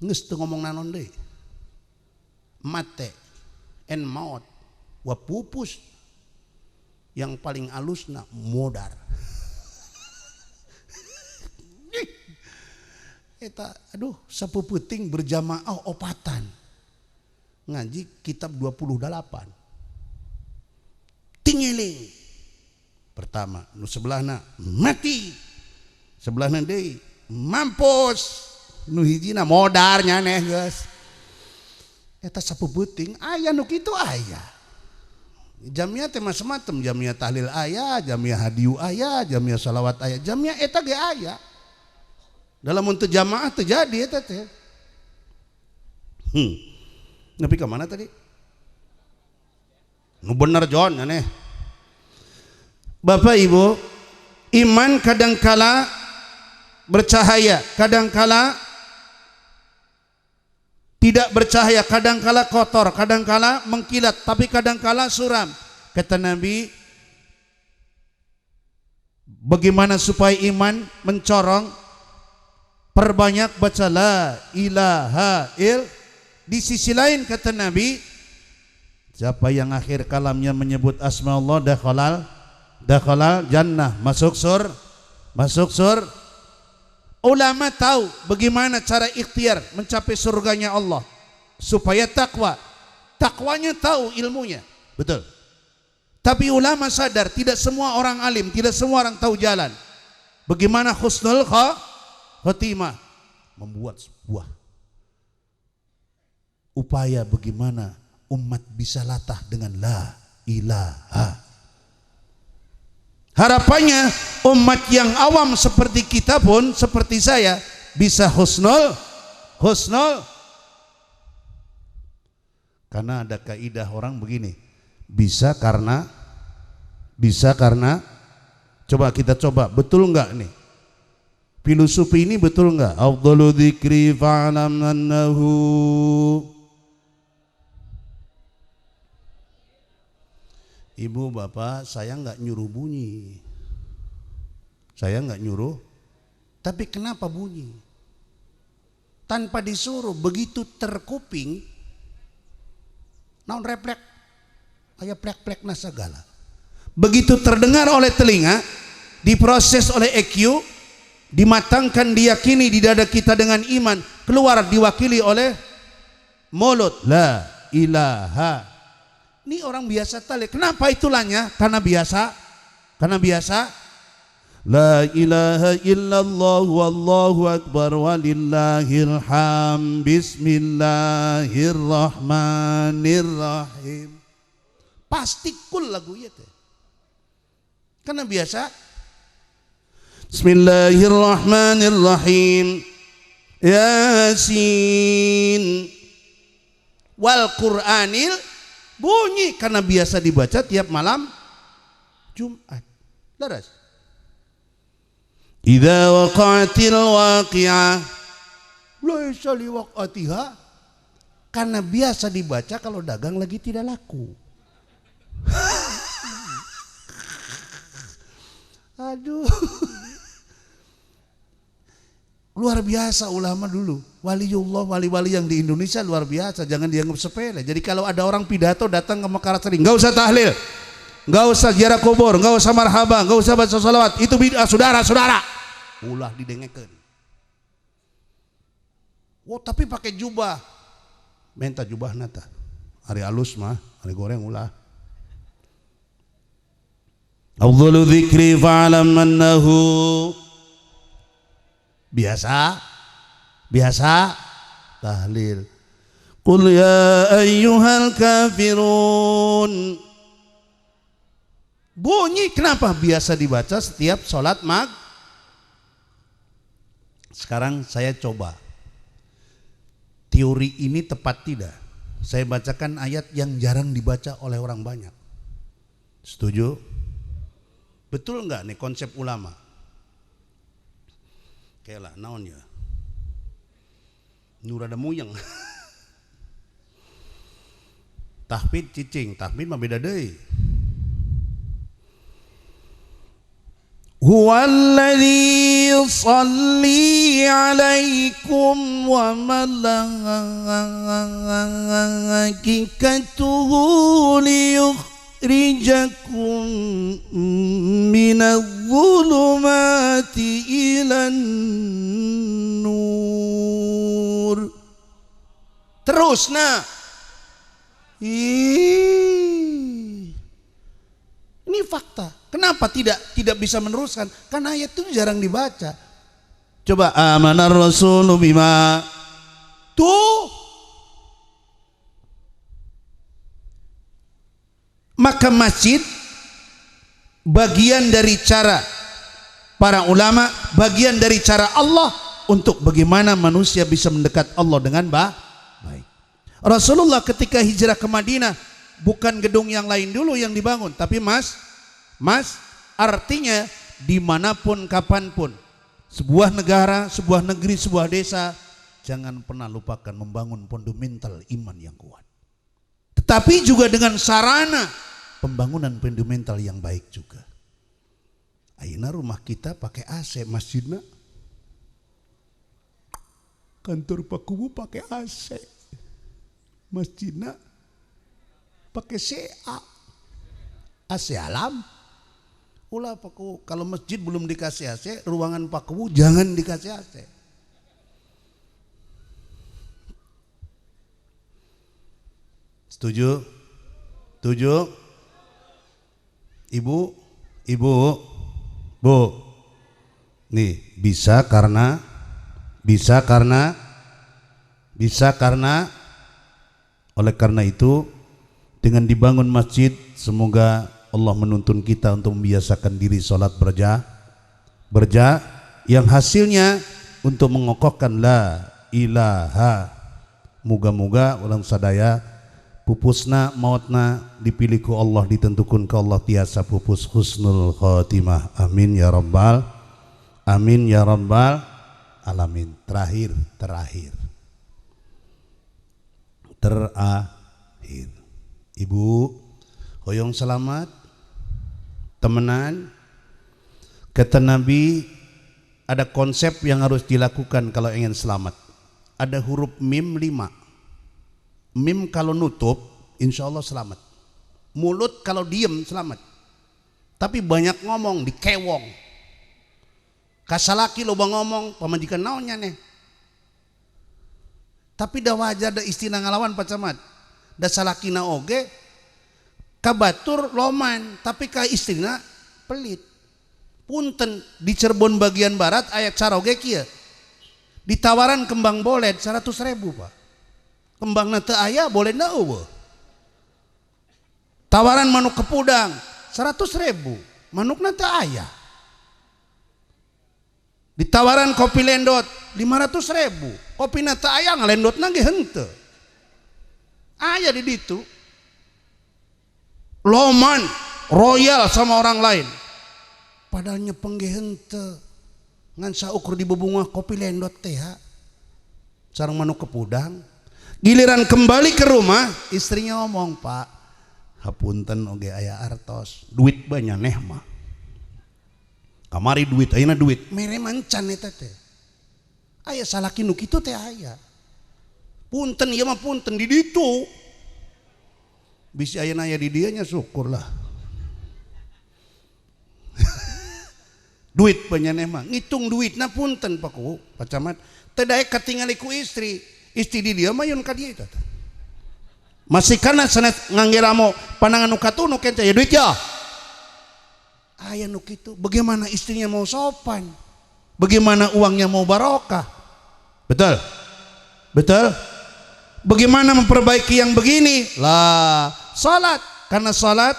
geus teu ngomong naon deui. Mate en maut wa pupus, yang paling alusna modar. Eta aduh sapuputing berjamaah opatan. Ngaji kitab 28. Tingiling. Pertama, nu sebelahna mati. Sebelahna deui mampus. Nu hijina modarnya neh geus. Eta sapuputing aya nu kitu aya. Jamiah teh macam-macam, jamiah tahlil aya, jamiah hadiu aya, jamiah salawat aya, jamiah eta ge aya. Dalam untuk jamaah terjadi eta teh. Tapi ke mana tadi? Nu bener John aneh. Bapak Ibu, iman kadangkala bercahaya, kadangkala tidak bercahaya, kadangkala kotor, kadangkala mengkilat, tapi kadangkala suram. Kata Nabi, bagaimana supaya iman mencorong? Perbanyak baca la ilaha il. Di sisi lain kata Nabi, siapa yang akhir kalamnya menyebut asma Allah dakhalal jannah, masuk sur. Ulama tahu bagaimana cara ikhtiar mencapai surganya Allah supaya takwa. Takwanya tahu ilmunya, betul. Tapi ulama sadar tidak semua orang alim, tidak semua orang tahu jalan. Bagaimana husnul khotimah, membuat sebuah upaya bagaimana umat bisa latah dengan la ilaha. Harapannya umat yang awam seperti kita pun, seperti saya, bisa husnul. Karena ada kaidah orang begini, bisa karena coba kita coba, betul enggak nih? Filosofi ini betul enggak? Afdalu dzikri fa'lam annahu. Ibu bapak, saya enggak nyuruh bunyi. Saya enggak nyuruh. Tapi kenapa bunyi? Tanpa disuruh, begitu terkuping, naon refleks, aya plek-plek nasagala. Begitu terdengar oleh telinga, diproses oleh EQ, dimatangkan, diyakini di dada kita dengan iman, keluar diwakili oleh mulut la ilaha. Ini orang biasa tali. Kenapa itulahnya? Karena biasa. La ilaha illallah wallahu akbar walillahil ham. Bismillahirrahmanirrahim. Pasti kul lagu ieu teh. Karena biasa. Bismillahirrahmanirrahim. Yasin wal Qur'anil, bunyi karena biasa dibaca tiap malam Jumat. Laras. Idza waqa'atil waqi'ah, laisa liwaqatiha, karena biasa dibaca kalau dagang lagi tidak laku. Aduh. Luar biasa ulama dulu. Waliullah, wali-wali yang di Indonesia luar biasa, jangan dianggap sepele. Jadi kalau ada orang pidato datang ke Mekarsari, enggak usah tahlil, enggak usah ziarah kubur, enggak usah marhaba, enggak usah baca salawat, itu bid'ah saudara-saudara. Ulah didengekeun. Oh, tapi pakai jubah. Minta jubah nata. Hari alus mah, hari goreng ulah. Afdalu dzikri fa'lam annahu, biasa tahlil. Qul ya ayyuhal kafirun, bunyi kenapa biasa dibaca setiap sholat maghrib. Sekarang saya coba teori ini tepat tidak. Saya bacakan ayat yang jarang dibaca oleh orang banyak. Setuju? Betul enggak nih konsep ulama? Kayak lah naon ya, nur ada muyeng. Tahmid cicing, tahmid mah beda deui. Huwallazi yusalli alaikum wa malaikatuhu liyukhrijakum minadh-dhulumati ilan nur. Terus nah. Ini fakta. Kenapa tidak bisa meneruskan? Karena ayat itu jarang dibaca. Coba amanar rasulu bima. Tuh. Maka masjid bagian dari cara para ulama, bagian dari cara Allah untuk bagaimana manusia bisa mendekat Allah dengan baik. Rasulullah ketika hijrah ke Madinah, bukan gedung yang lain dulu yang dibangun, tapi mas, artinya dimanapun kapanpun, sebuah negara, sebuah negeri, sebuah desa, jangan pernah lupakan membangun fundamental iman yang kuat. Tetapi juga dengan sarana pembangunan fundamental yang baik juga. Ayeuna rumah kita pakai AC, masjidna kantor Pak Kubu pakai AC, masjidna pakai CA, AC alam. Ulah Pak Kubu, kalau masjid belum dikasih AC, ruangan Pak Kubu jangan dikasih AC. Setuju? Setuju? Ibu, Bu, nih bisa karena oleh karena itu dengan dibangun masjid, semoga Allah menuntun kita untuk membiasakan diri sholat berja yang hasilnya untuk mengokohkan la ilaha. Moga-moga ulang sadaya pupusna mautna dipilih ku Allah, ditentukan ke Allah tiasa pupus husnul khotimah. Amin ya rabbal alamin. Terakhir Ibu hoyong selamat temenan. Kata Nabi ada konsep yang harus dilakukan kalau ingin selamat. Ada huruf mim 5. Mim kalau nutup insya Allah selamat. Mulut kalau diem selamat. Tapi banyak ngomong dikewong. Kasalaki loba ngomong pamajikan naonnya nih. Tapi dah wajar da istilah ngalawan Pak Camat. Da salakina oge kabatur loman, tapi ka istrina pelit. Punten di Cirebon bagian barat ayat caroge kieu. Ditawaran kembang boled 100.000 Pak. Kembang nate aya boleh na eueuh. Tawaran manuk kepudang 100.000, manuk nate aya. Ditawaran kopi lendot 500.000, kopi nate aya ngalendot nage henteu. Aya di ditu. Loman royal sama orang lain. Padahal nyepeng ge henteu. Ngan saukur di bebungah kopi lendot teh sareng manuk kepudang. Giliran kembali ke rumah, istrinya ngomong, Pak, hapunten oge aya artos, duit banyak neh mah. Kamari duit, ayeuna duit, mere mancan eta teh. Aya salaki nu kitu teh aya. Punten ieu mah punten di ditu. Bisi ayeuna aya di dieu nya syukurlah. Duit banyak neh mah, ngitung duitna punten Pak Ku, Pak Camat. Teu daek katingali ku istri. Istri di dia mah yun ka dia eta. Masih kana sanes nganggeramo pandangan nu katunuh kente ya duit ya. Aya nu kitu. Bagaimana istrinya mau sopan? Bagaimana uangnya mau barokah? Betul? Betul? Bagaimana memperbaiki yang begini? Lah, salat. Karena salat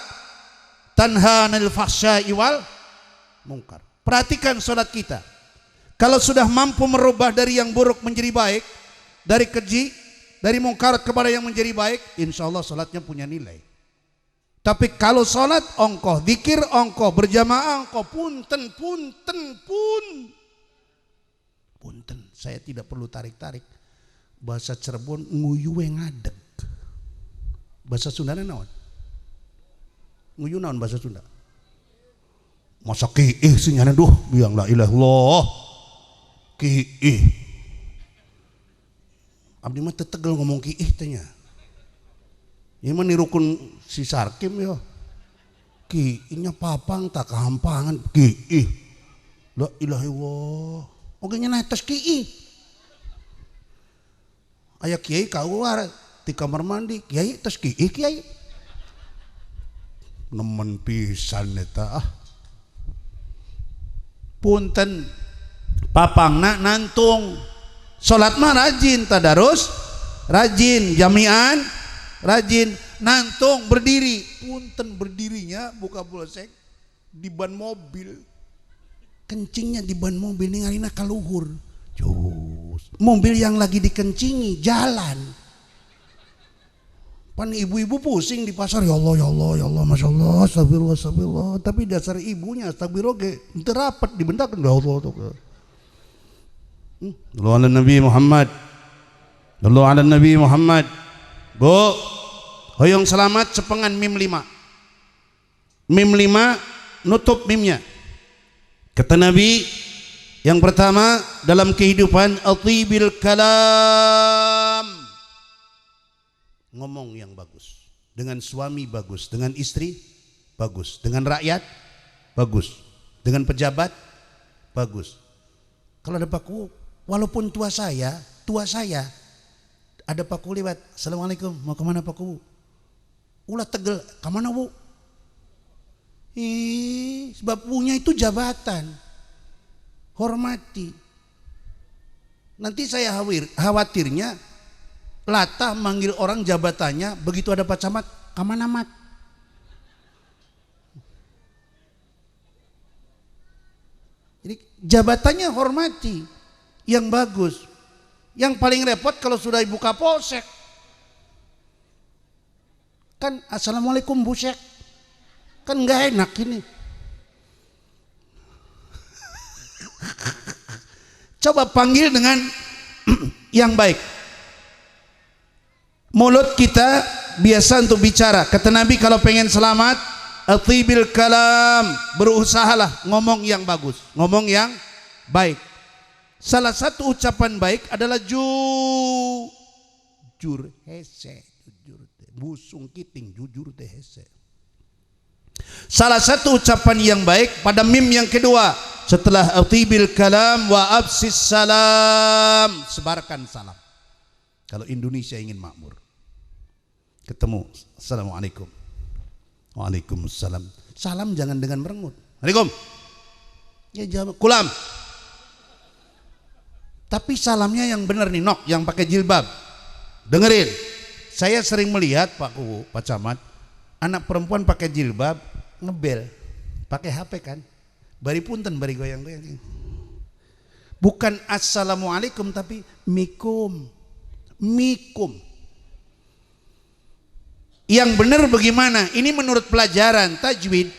tanha 'anil fahsya'i wal munkar. Perhatikan salat kita. Kalau sudah mampu merubah dari yang buruk menjadi baik, dari keji, dari mungkarat kepada yang menjadi baik, insya Allah salatnya punya nilai. Tapi kalau salat ongkoh, zikir ongkoh, berjamaah ongkoh, punten, saya tidak perlu tarik-tarik. Bahasa Cirebon nguyuwe ngadeg. Bahasa Sundana naon? Nguyu naon bahasa Sunda? Masa kiih sih nyana duh, biang la ilaha illallah. Kiih. Abdi mah tetegel ngomong kiih tanya. Ini mah nirukun si Sarkim ya. Kiihnya papang tak kehampangan kiih. La ilaha illallah. Oge nya netes kiih. Aya kiai keluar di kamar mandi, kiai terus kiai nemen pisan eta. Punten papangna nantung, salat mah rajin, tadarus rajin, jami'an rajin, nantung berdiri. Punten berdirinya buka bolsek di ban mobil, kencingnya di ban mobil, ningalina kaluhur. Jus, mobil yang lagi dikencingi jalan. Pan ibu-ibu pusing di pasar, ya Allah, ya Allah, ya Allah, masya Allah, astagfirullah, astagfirullah. Tapi dasar ibunya astagfirullah ge terapat dibentakkan, ya Allah. Sallu ala Nabi Muhammad, sallu ala Nabi Muhammad. Bu, hoyong selamat sepengan mim 5. Mim 5 nutup mimnya. Kata Nabi, yang pertama dalam kehidupan, atibil kalam, ngomong yang bagus, dengan suami bagus, dengan istri bagus, dengan rakyat bagus, dengan pejabat bagus. Kalau ada paku, walaupun tua saya ada paku lewat, assalamualaikum, mau kemana paku? Ulah tegel, kemana bu? Sebab punya itu jabatan, hormati. Nanti saya khawatirnya latah manggil orang jabatannya, begitu ada Pak Camat, kemana mat? Jadi jabatannya hormati, yang bagus. Yang paling repot kalau sudah ibu kapolsek, kan assalamualaikum busek, kan nggak enak ini. Coba panggil dengan yang baik. Mulut kita biasa untuk bicara. Kata Nabi kalau pengen selamat, atibil kalam, berusahalah ngomong yang bagus, ngomong yang baik. Salah satu ucapan baik adalah jujur hese, jujur teh busung kiting, jujur teh hese. Salah satu ucapan yang baik pada mim yang kedua, setelah atibil kalam wa absis salam, sebarkan salam. Kalau Indonesia ingin makmur, ketemu assalamualaikum, waalaikumsalam. Salam jangan dengan merengut, assalamualaikum, ya jawab kulam. Tapi salamnya yang benar nih, nok, yang pakai jilbab. Dengerin, saya sering melihat Pak Kubu, Pak Camat, anak perempuan pakai jilbab ngebel, pakai HP kan, bari punten, bari goyang-goyang. Bukan assalamualaikum tapi mikum. Mikum. Yang benar bagaimana? Ini menurut pelajaran tajwid,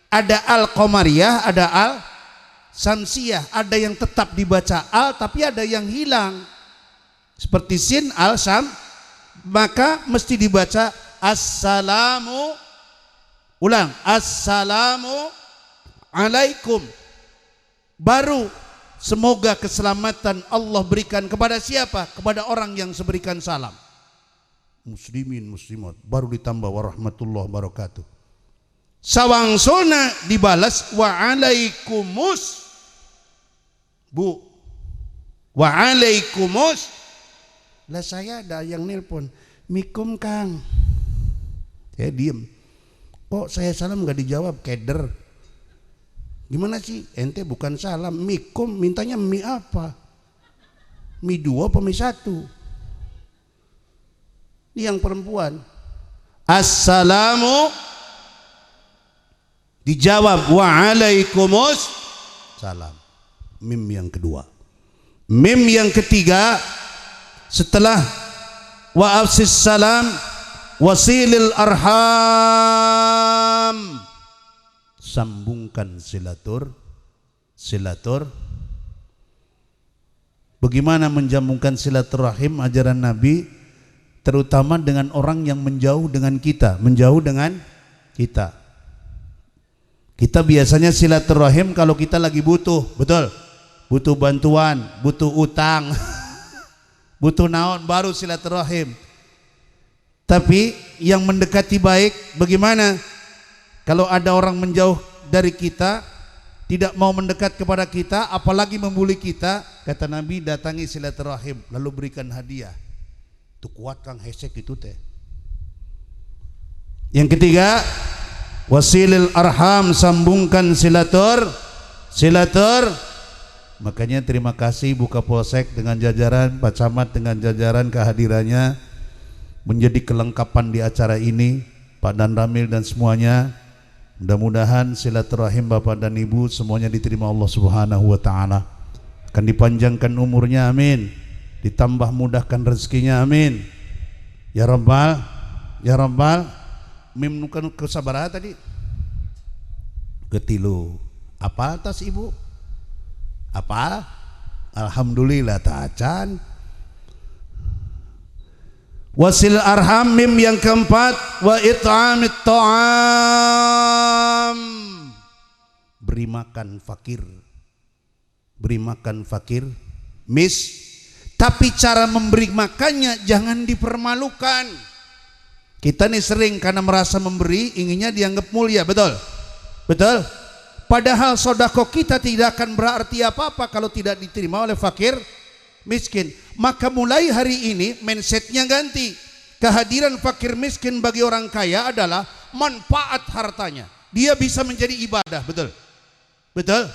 ada al-qamariyah, ada al-samsiyah, ada yang tetap dibaca al tapi ada yang hilang. Seperti sin al-sam, maka mesti dibaca assalamu, ulang, assalamu alaikum. Baru semoga keselamatan Allah berikan kepada siapa? Kepada orang yang memberikan salam. Muslimin muslimat, baru ditambah warahmatullahi wabarakatuh. Sawangsona dibalas wa'alaikumus. Bu, wa'alaikumus. Lah saya ada yang nelpon, mikum Kang. Saya diem. Kok saya salam gak dijawab, keder. Gimana sih? Ente bukan salam, mikum, mintanya mie apa? Mie 2 apa mie 1? Ini yang perempuan. Assalamu, dijawab wa'alaikumus salam. Mim yang kedua. Mim yang ketiga, setelah wa'afsis salam, wasilil arham, sambungkan silatur. Bagaimana menjambungkan silaturahim ajaran Nabi, terutama dengan orang yang menjauh dengan kita, menjauh dengan kita. Kita biasanya silaturahim kalau kita lagi butuh, betul? Butuh bantuan, butuh utang, butuh naon, baru silaturahim. Tapi yang mendekati baik bagaimana? Kalau ada orang menjauh dari kita, tidak mau mendekat kepada kita, apalagi membuli kita, kata Nabi, datangi silaturahim lalu berikan hadiah. Itu kuat Kang hesek itu teh. Yang ketiga, wasilil arham, sambungkan silatur. Makanya terima kasih Bu Kapolsek dengan jajaran, Pak Camat dengan jajaran kehadirannya menjadi kelengkapan di acara ini, Pak Dan Ramil dan semuanya. Mudah-mudahan silaturahim Bapak dan Ibu semuanya diterima Allah Subhanahu wa taala. Akan dipanjangkan umurnya, amin. Ditambah mudahkan rezekinya, amin. Ya Rabbal, ya Rabbal. Mim nukan kesabaraha tadi? Ketilu. Apa atas Ibu? Apa? Alhamdulillah tacan. Wasil arham, mim yang keempat, wa it'amit ta'am, beri makan fakir. Beri makan fakir, tapi cara memberi makannya jangan dipermalukan. Kita nih sering karena merasa memberi inginnya dianggap mulia, betul? Betul? Padahal sodako kita tidak akan berarti apa-apa kalau tidak diterima oleh fakir miskin. Maka mulai hari ini mindsetnya ganti. Kehadiran fakir miskin bagi orang kaya adalah manfaat hartanya. Dia bisa menjadi ibadah, betul? Betul?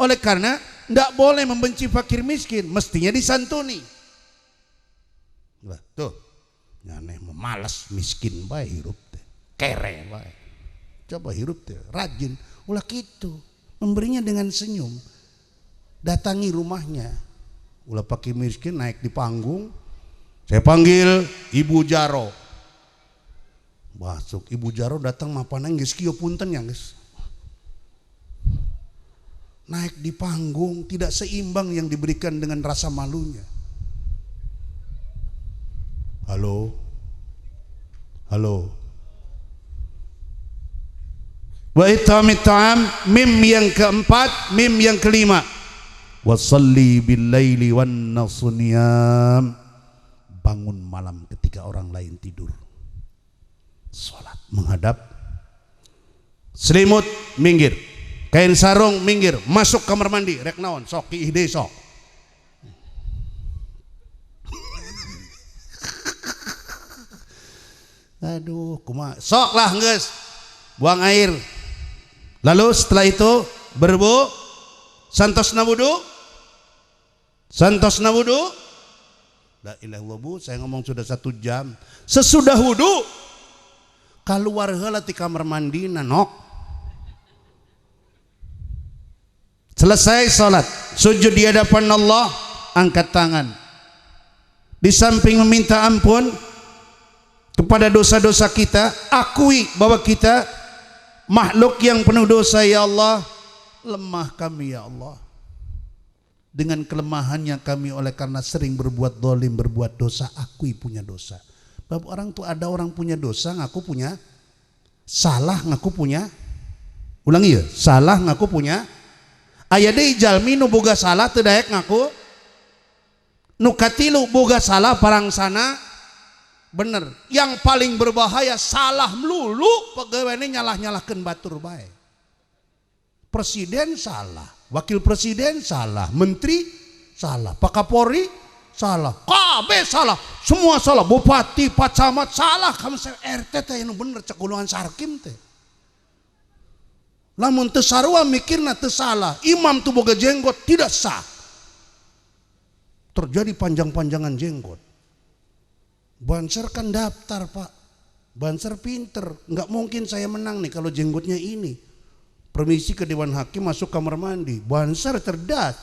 Oleh karena tidak boleh membenci fakir miskin, mestinya disantuni. Tuh. Aneh memalas miskin bae hirup teh, kere bae. Coba hirup teh, rajin. Ulah gitu, memberinya dengan senyum. Datangi rumahnya. Ulah pakai miskin naik di panggung. Saya panggil Ibu Jaro. Masuk Ibu Jaro datang mapanan geus kieu punten ya geus. Naik di panggung tidak seimbang yang diberikan dengan rasa malunya. Halo, halo. Wa itamit ta'am, mim yang keempat, mim yang kelima. Wasalli bil laili wan nasuniyam, bangun malam ketika orang lain tidur. Salat menghadap. Selimut minggir, kain sarung minggir, masuk kamar mandi. Rek naon sok ide sok. Aduh, kumaha? Sok lah geus. Buang air. Lalu setelah itu berwudu, santosna wudu. Santosna wudu. La ilaha illallah, saya ngomong sudah 1 jam. Sesudah wudu keluar heula ti kamar mandi nanok. Selesai salat, sujud di hadapan Allah, angkat tangan. Di samping meminta ampun kepada dosa-dosa kita, akui bahwa kita makhluk yang penuh dosa, ya Allah, lemah kami ya Allah. Dengan kelemahannya kami oleh karena sering berbuat dolim, berbuat dosa, akui punya dosa. Bahwa orang tuh ada orang punya dosa, ngaku punya salah, ngaku punya, ulangi ya, salah ngaku punya. Aya deui jalmi nu boga salah teu daek ngaku, nu katilu boga salah parangsana. Bener, yang paling berbahaya salah melulu, pegawainya nyalah-nyalahkan batur bae. Presiden salah, wakil presiden salah, menteri salah, Pak Kapolri salah, KB salah, semua salah, bupati, Pak Camat salah, kamsel RT teh yang bener cek golongan sarkim teh. Lamun teu sarua mikirna teu salah, imam tu boga jenggot tidak sah. Terjadi panjang-panjangan jenggot. Banser kan daftar Pak, Banser pinter, nggak mungkin saya menang nih kalau jenggotnya ini. Permisi ke Dewan Hakim, masuk kamar mandi. Banser cerdas,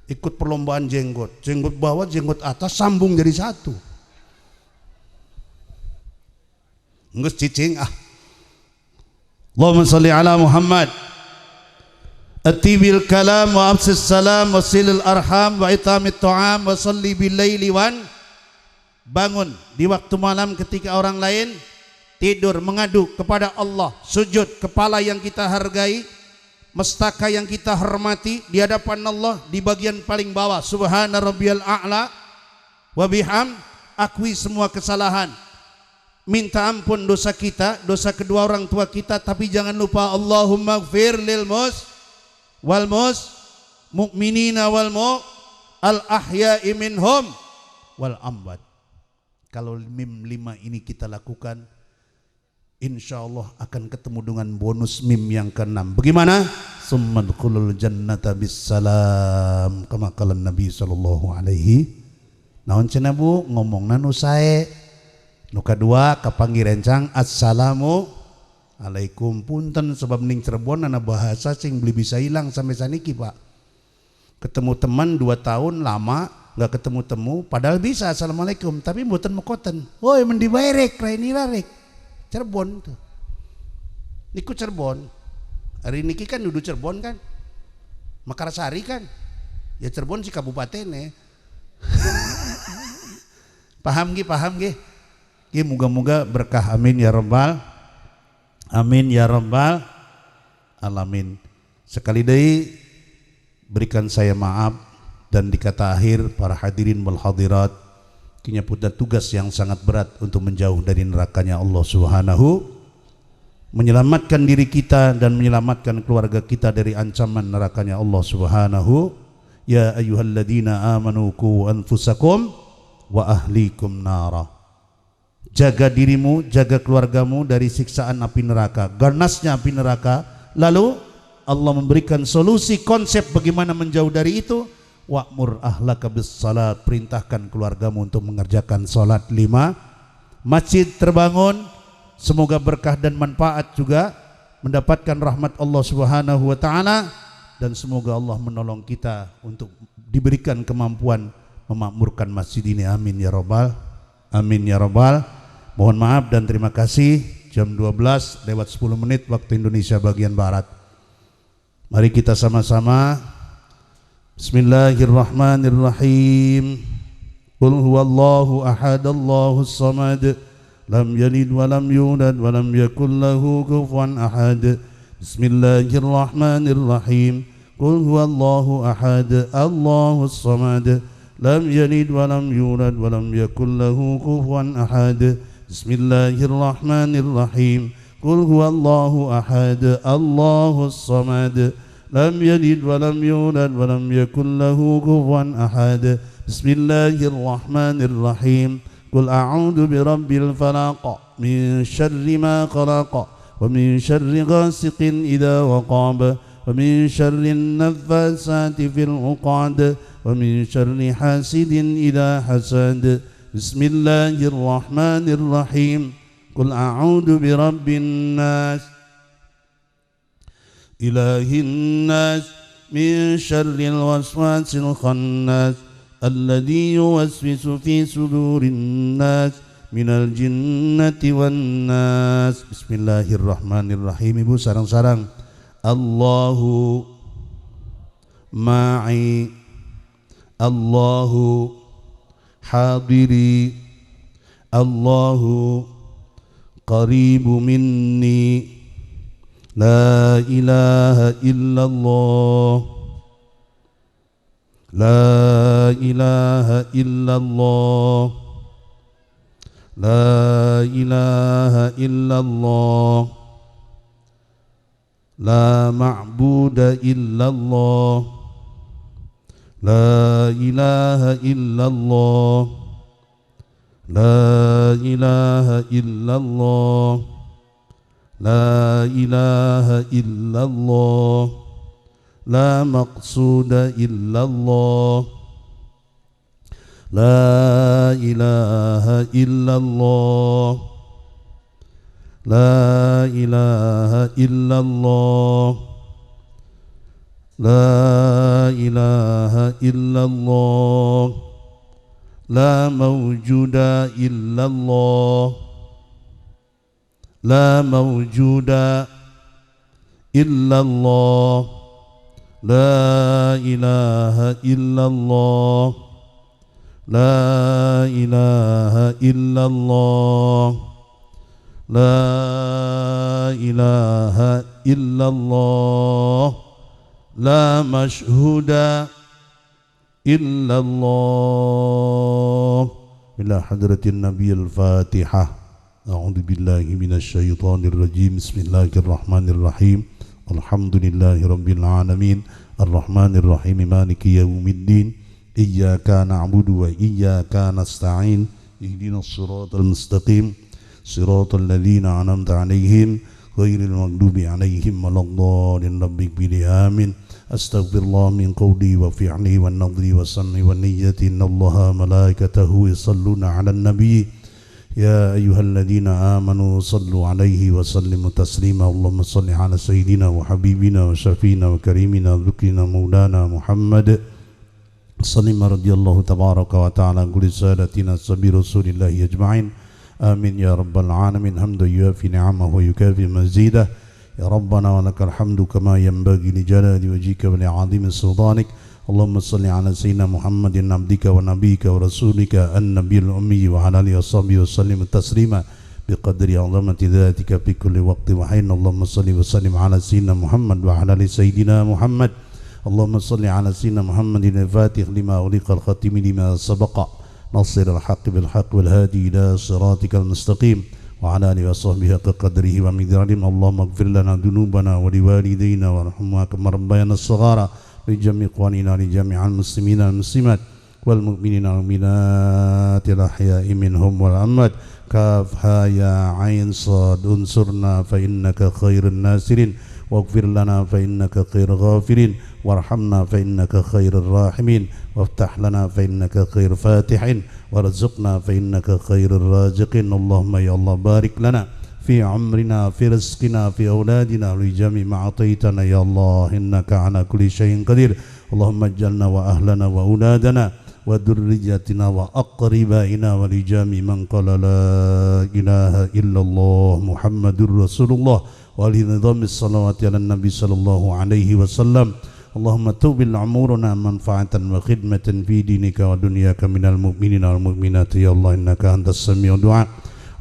ikut perlombaan jenggot, jenggot bawah, jenggot atas, sambung jadi satu. Nggak cicing ah. Allahumma salli ala Muhammad. Atibil kalam wa absis salam wa silil arham wa itamit ta'am wa salli bil laili wan. Bangun di waktu malam ketika orang lain tidur, mengadu kepada Allah, sujud, kepala yang kita hargai, mestaka yang kita hormati di hadapan Allah di bagian paling bawah. Subhana rabbiyal a'la wa biham, akui semua kesalahan, minta ampun dosa kita, dosa kedua orang tua kita, tapi jangan lupa Allahumma gfir lil wal mu'minina wal al ahya'i minhum wal amwat. Kalau mim 5 ini kita lakukan, insya Allah akan ketemu dengan bonus mim yang ke-6. Bagaimana? Summadkhulul jannata bissalam, kama qala Nabi sallallahu alaihi. Naon cenah Bu ngomongna nu sae. Nu kadua kapanggi rencang assalamu alaikum. Punten sebab ning Cirebon ana bahasa sing beli bisa hilang sampai saniki Pak. Ketemu teman 2 tahun lama nggak ketemu padahal bisa assalamualaikum tapi mboten mekoten. Woi mendi bae rek raini rek. Cirebon tuh. Niku Cirebon. Hari niki kan dudu Cirebon kan. Makarsari kan. Ya Cirebon si kabupatene. Paham ge? Ge muga-muga berkah amin ya rabbal. Amin ya rabbal alamin. Sekali deui berikan saya maaf dan di kata akhir para hadirin wal hadirat kinya punya tugas yang sangat berat untuk menjauh dari nerakanya Allah Subhanahu, menyelamatkan diri kita dan menyelamatkan keluarga kita dari ancaman nerakanya Allah Subhanahu. Ya ayyuhalladzina amanu qu anfusakum wa ahlikum nara. Jaga dirimu, jaga keluargamu dari siksaan api neraka, ganasnya api neraka. Lalu Allah memberikan solusi konsep bagaimana menjauh dari itu. Wa'mur ahlaka bis salat, perintahkan keluargamu untuk mengerjakan salat 5. Masjid terbangun, semoga berkah dan manfaat juga, mendapatkan rahmat Allah Subhanahu wa taala, dan semoga Allah menolong kita untuk diberikan kemampuan memakmurkan masjid ini. Amin ya rabbal. Amin ya rabbal. Mohon maaf dan terima kasih. Jam 12 lewat 10 menit waktu Indonesia bagian barat. Mari kita sama-sama Bismillahirrahmanirrahim. Qul huwallahu ahad, Allahus samad, lam yalid wa lam yulad wa lam yakul lahu kufuwan ahad. Bismillahirrahmanirrahim. Qul huwallahu ahad, Allahus samad, lam yalid wa lam yulad wa lam yakul lahu kufuwan ahad. Bismillahirrahmanirrahim. Qul huwallahu ahad, Allahus samad, lam yalid wa lam yulad wa lam yakul lahu kufuwan ahad. Bismillahirrahmanirrahim. Qul a'udzu birabbil falaq min syarri ma khalaq wa min syarri ghasiqin idza waqab wa min syarri an-naffasati fil 'uqad wa min syarri hasidin idza hasad. Bismillahirrahmanirrahim. Qul a'udzu birabbin nas ilahin nas min syarril waswasil khannas alladzi yuwaswisu fi sudurin nas minal jinnati wan nas. Bismillahirrahmanirrahim. Ibu sarang-sarang. Allahu ma'i, Allahu hadiri, Allahu qaribu minni, la ilaha illallah, la ilaha illallah, la ilaha illallah, la ma'buda illallah, la ilaha illallah, la ilaha illallah, la ilaha illallah, la maqsuda illallah, la ilaha illallah, la ilaha illallah, la ilaha illallah, la mawjuda illallah, la mawjuda illallah, la ilaha illallah, la ilaha illallah, la ilaha illallah, la mashhuda illallah. Ila hadratin nabiyil fatihah. A'udzu billahi minasyaitonir rajim. Bismillahirrahmanirrahim. Alhamdulillahirabbil alamin. Arrahmanirrahim. Maliki yaumiddin. Iyyaka na'budu wa iyyaka nasta'in. اهدنا الصراط المستقيم صراط الذين أنعمت عليهم غير المغضوب عليهم ولا الضالين رب اغفر لي آمين أستغفر الله من قولي وفعلي والنظر والسمع والنية إن الله ملائكته يصلون على النبي يا أيها الذين آمنوا صلوا عليه وسلموا تسليما اللهم صل على سيدنا وحبيبنا وشفينا وكريمنا ذكرنا مولانا محمد صلى رضي الله تبارك وتعالى عن كل سادتنا سبي رسول الله أجمعين آمين يا رب العالمين حمد يوافي نعمه ويكافي مزيده يا ربنا ولك الحمد كما ينبغي لجلال وجهك ولعظيم سلطانك اللهم صل على سيدنا محمد عبدك ونبيك ورسولك النبي الأمي وعلى آله وصحبه وسلم تسليما بقدر عظمة ذاتك في كل وقت وحين اللهم صل وسلم على سيدنا محمد وعلى آل سيدنا محمد اللهم صل على سيدنا محمد الفاتح لما أغلق الختم لما سبق نصر الحق بالحق والهادي إلى صراطك المستقيم وعلى آله وصحبه حق قدره ومقداره اللهم اغفر لنا ذنوبنا ولوالدينا وارحمنا كما ربيانا الصغار لجميع إخواننا لجميع المسلمين والمسلمات والمؤمنين والمؤمنات الأحياء منهم والأموات كافها يا عين صاد انصرنا فإنك خير الناصرين واغفر لنا فإنك خير غافرين وارحمنا فإنك خير الراحمين وافتح لنا فإنك خير فاتحين وارزقنا فإنك خير الرازقين اللهم يا الله بارك لنا في عمرنا في رزقنا في أولادنا ولجميع ما أعطيتنا يا الله إنك على كل شيء قدير اللهم اجعلنا وأهلنا وأولادنا وذريتنا وأقربائنا ولجميع من قال لا إله إلا الله محمد رسول الله ولنظام الصلوات على النبي صلى الله عليه وسلم اللهم توبل عمورنا منفعة وخدمة في دينك ودنياك من المؤمنين والمؤمنات يا الله إنك أنت السميع الدعاء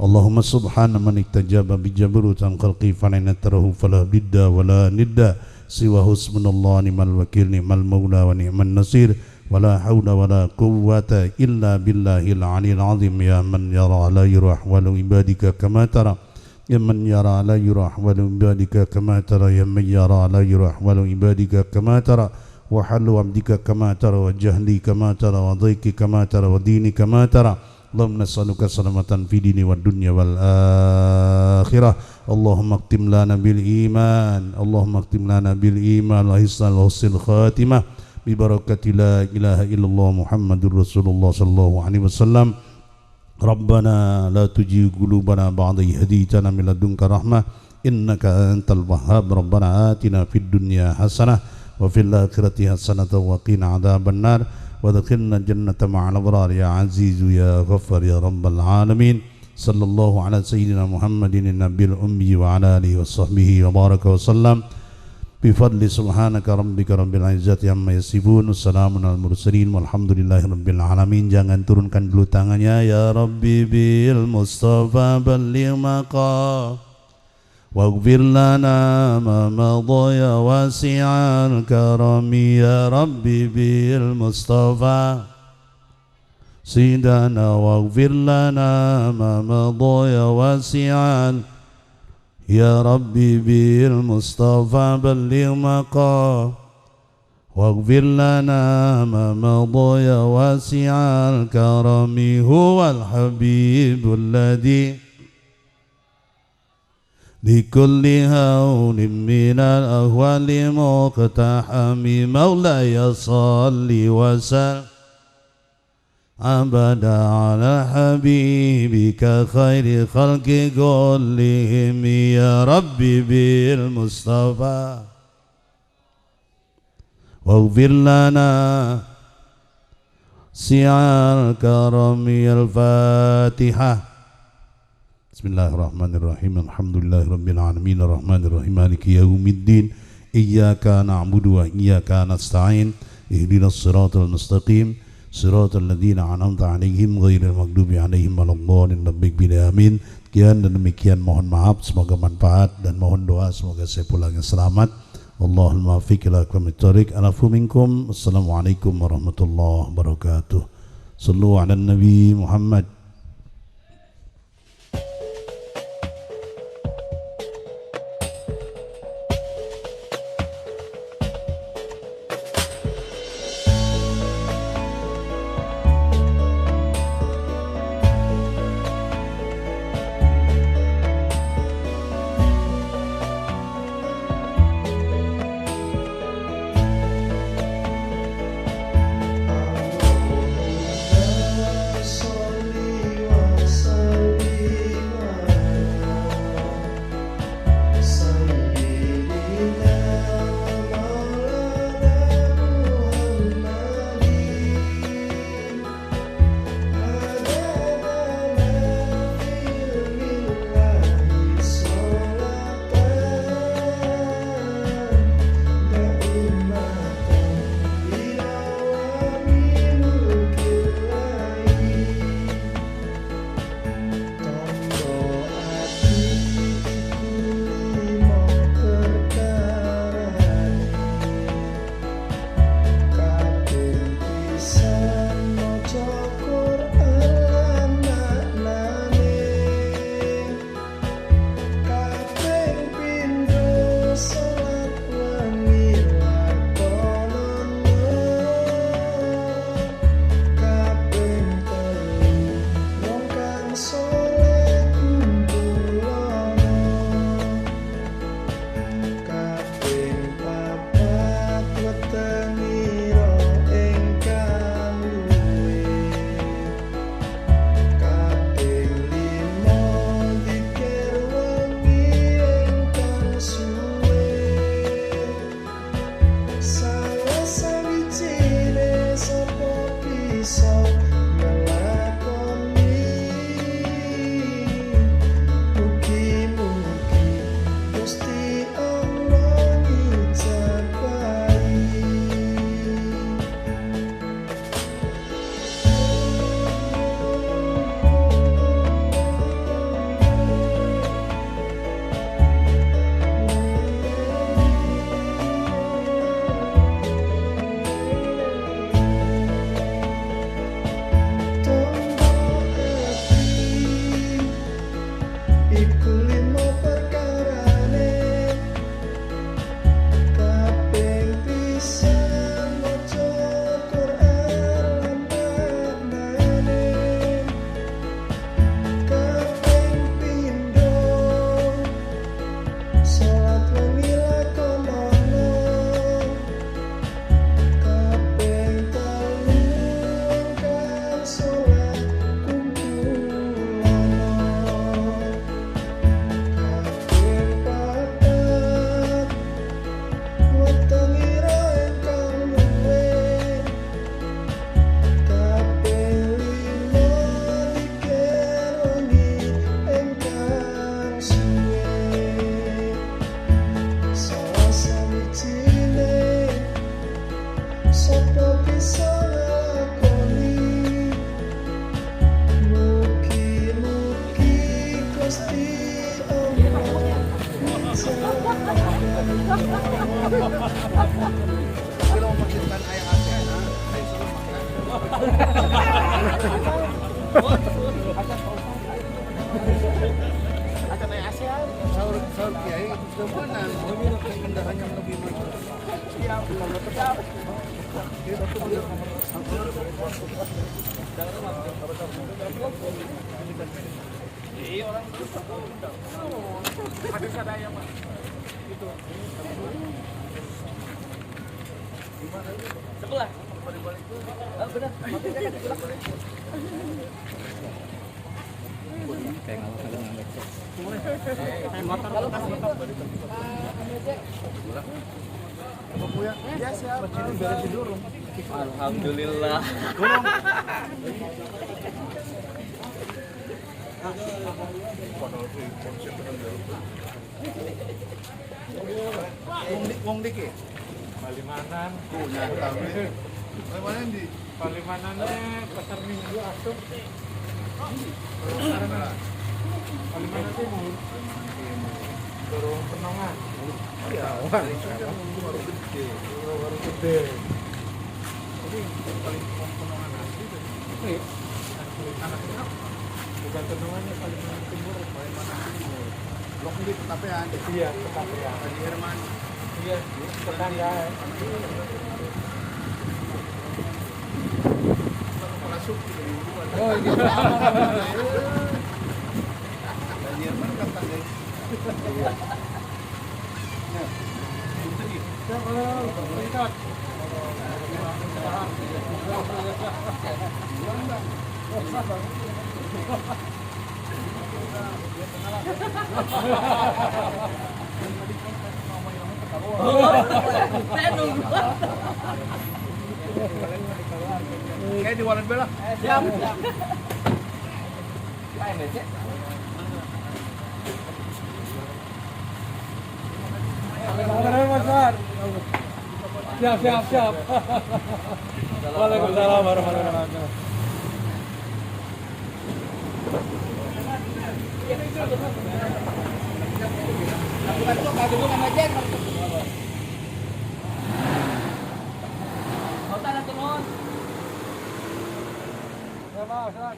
اللهم سبحان من اكتجاب بجبروت عن خلقه فلن تره فلا ضد ولا ند سواه اسمنا الله نعم الوكيل نعم المولى ونعم النصير ولا حول ولا قوة إلا بالله العلي العظيم يا من يرى لا يرى أحوال عبادك كما ترى يا من يرى لا يرى أحوال عبادك كما ترى يا من يرى لا يرى أحوال عبادك كما ترى وحل عبدك كما ترى وجهلي كما ترى وضيقي كما ترى وديني كما ترى اللهم نسألك سلامة في دين والدنيا والآخرة اللهم اختم لنا بالإيمان اللهم اختم لنا بالإيمان وحسن الخاتمة ببركة لا إله إلا الله محمد رسول الله صلى الله عليه وسلم ربنا لا تجيب قلوبنا بعد إذ هديتنا من لدنك رحمة إنك أنت الوهاب ربنا آتنا في الدنيا حسنة وفي الآخرة حسنة وقنا عذاب النار وادخلنا الجنة مع الأبرار يا عزيز يا غفار يا رب العالمين صلى الله على سيدنا محمد النبي الأمي وعلى آله وصحبه وبارك وسلم بفضل سبحانك ربك رب العزة عما يصفون والسلام على المرسلين والحمdulillahi rabbil alamin. Jangan turunkan dulu tangannya. Ya Rabbi bil Mustafa balligh maqam waghfir lana ma madha ya wasi'al karami. Ya Rabbi bil Mustafa sidana waghfir lana ma madha ya wasi'al يا ربي بالمصطفى بلغ مقام واغفر لنا ما مضى يا واسع الكرم هو الحبيب الذي لكل هول من الأهوال مقتحم مولاي صل وسلم أبدا على حبيبك خير خلق كلهم يا ربي بالمصطفى واغفر لنا سعى الكرم. الفاتحة. بسم الله الرحمن الرحيم الحمد لله رب العالمين الرحمن الرحيم مالك يوم الدين إياك نعبد وإياك نستعين اهدنا الصراط المستقيم صراط الذين أنعمت عليهم غير المغضوب عليهم waladdallin. Amin. Sekian dan demikian, mohon maaf, semoga manfaat, dan mohon doa semoga saya pulangnya selamat. Allahul muwaffiq ila aqwamit thoriq. Alafu minkum. Assalamualaikum warahmatullahi wabarakatuh. Sallu ala Nabi Muhammad. Kalau mau makan ayam ASEAN, ayo suruh makan. Akan ayam ASEAN, sahur kiai sudah mana? Keindahan yang lebih maju. Siap, siap. Sebelah. Oh, benar. Alhamdulillah. Wong dikit. Palimanan. Punya kami. Palimanan di Palimanannya pasar minggu asup. Palimanan timur. Dorong penongan. ya, baru gede. Baru gede. Jadi paling penongan asli dari anak-anak Bukan penongannya Palimanan timur. Palimanan timur. Blok ini kecapean. Iya, tetap ya. Tadi Herman. Iya, tetangga. Masuk ke Oh iya. Tadi Herman kan tangga. Kayak di Walet Bela. Siap. Siap. Waalaikumsalam warahmatullahi wabarakatuh. Ya, Pak, Ustaz.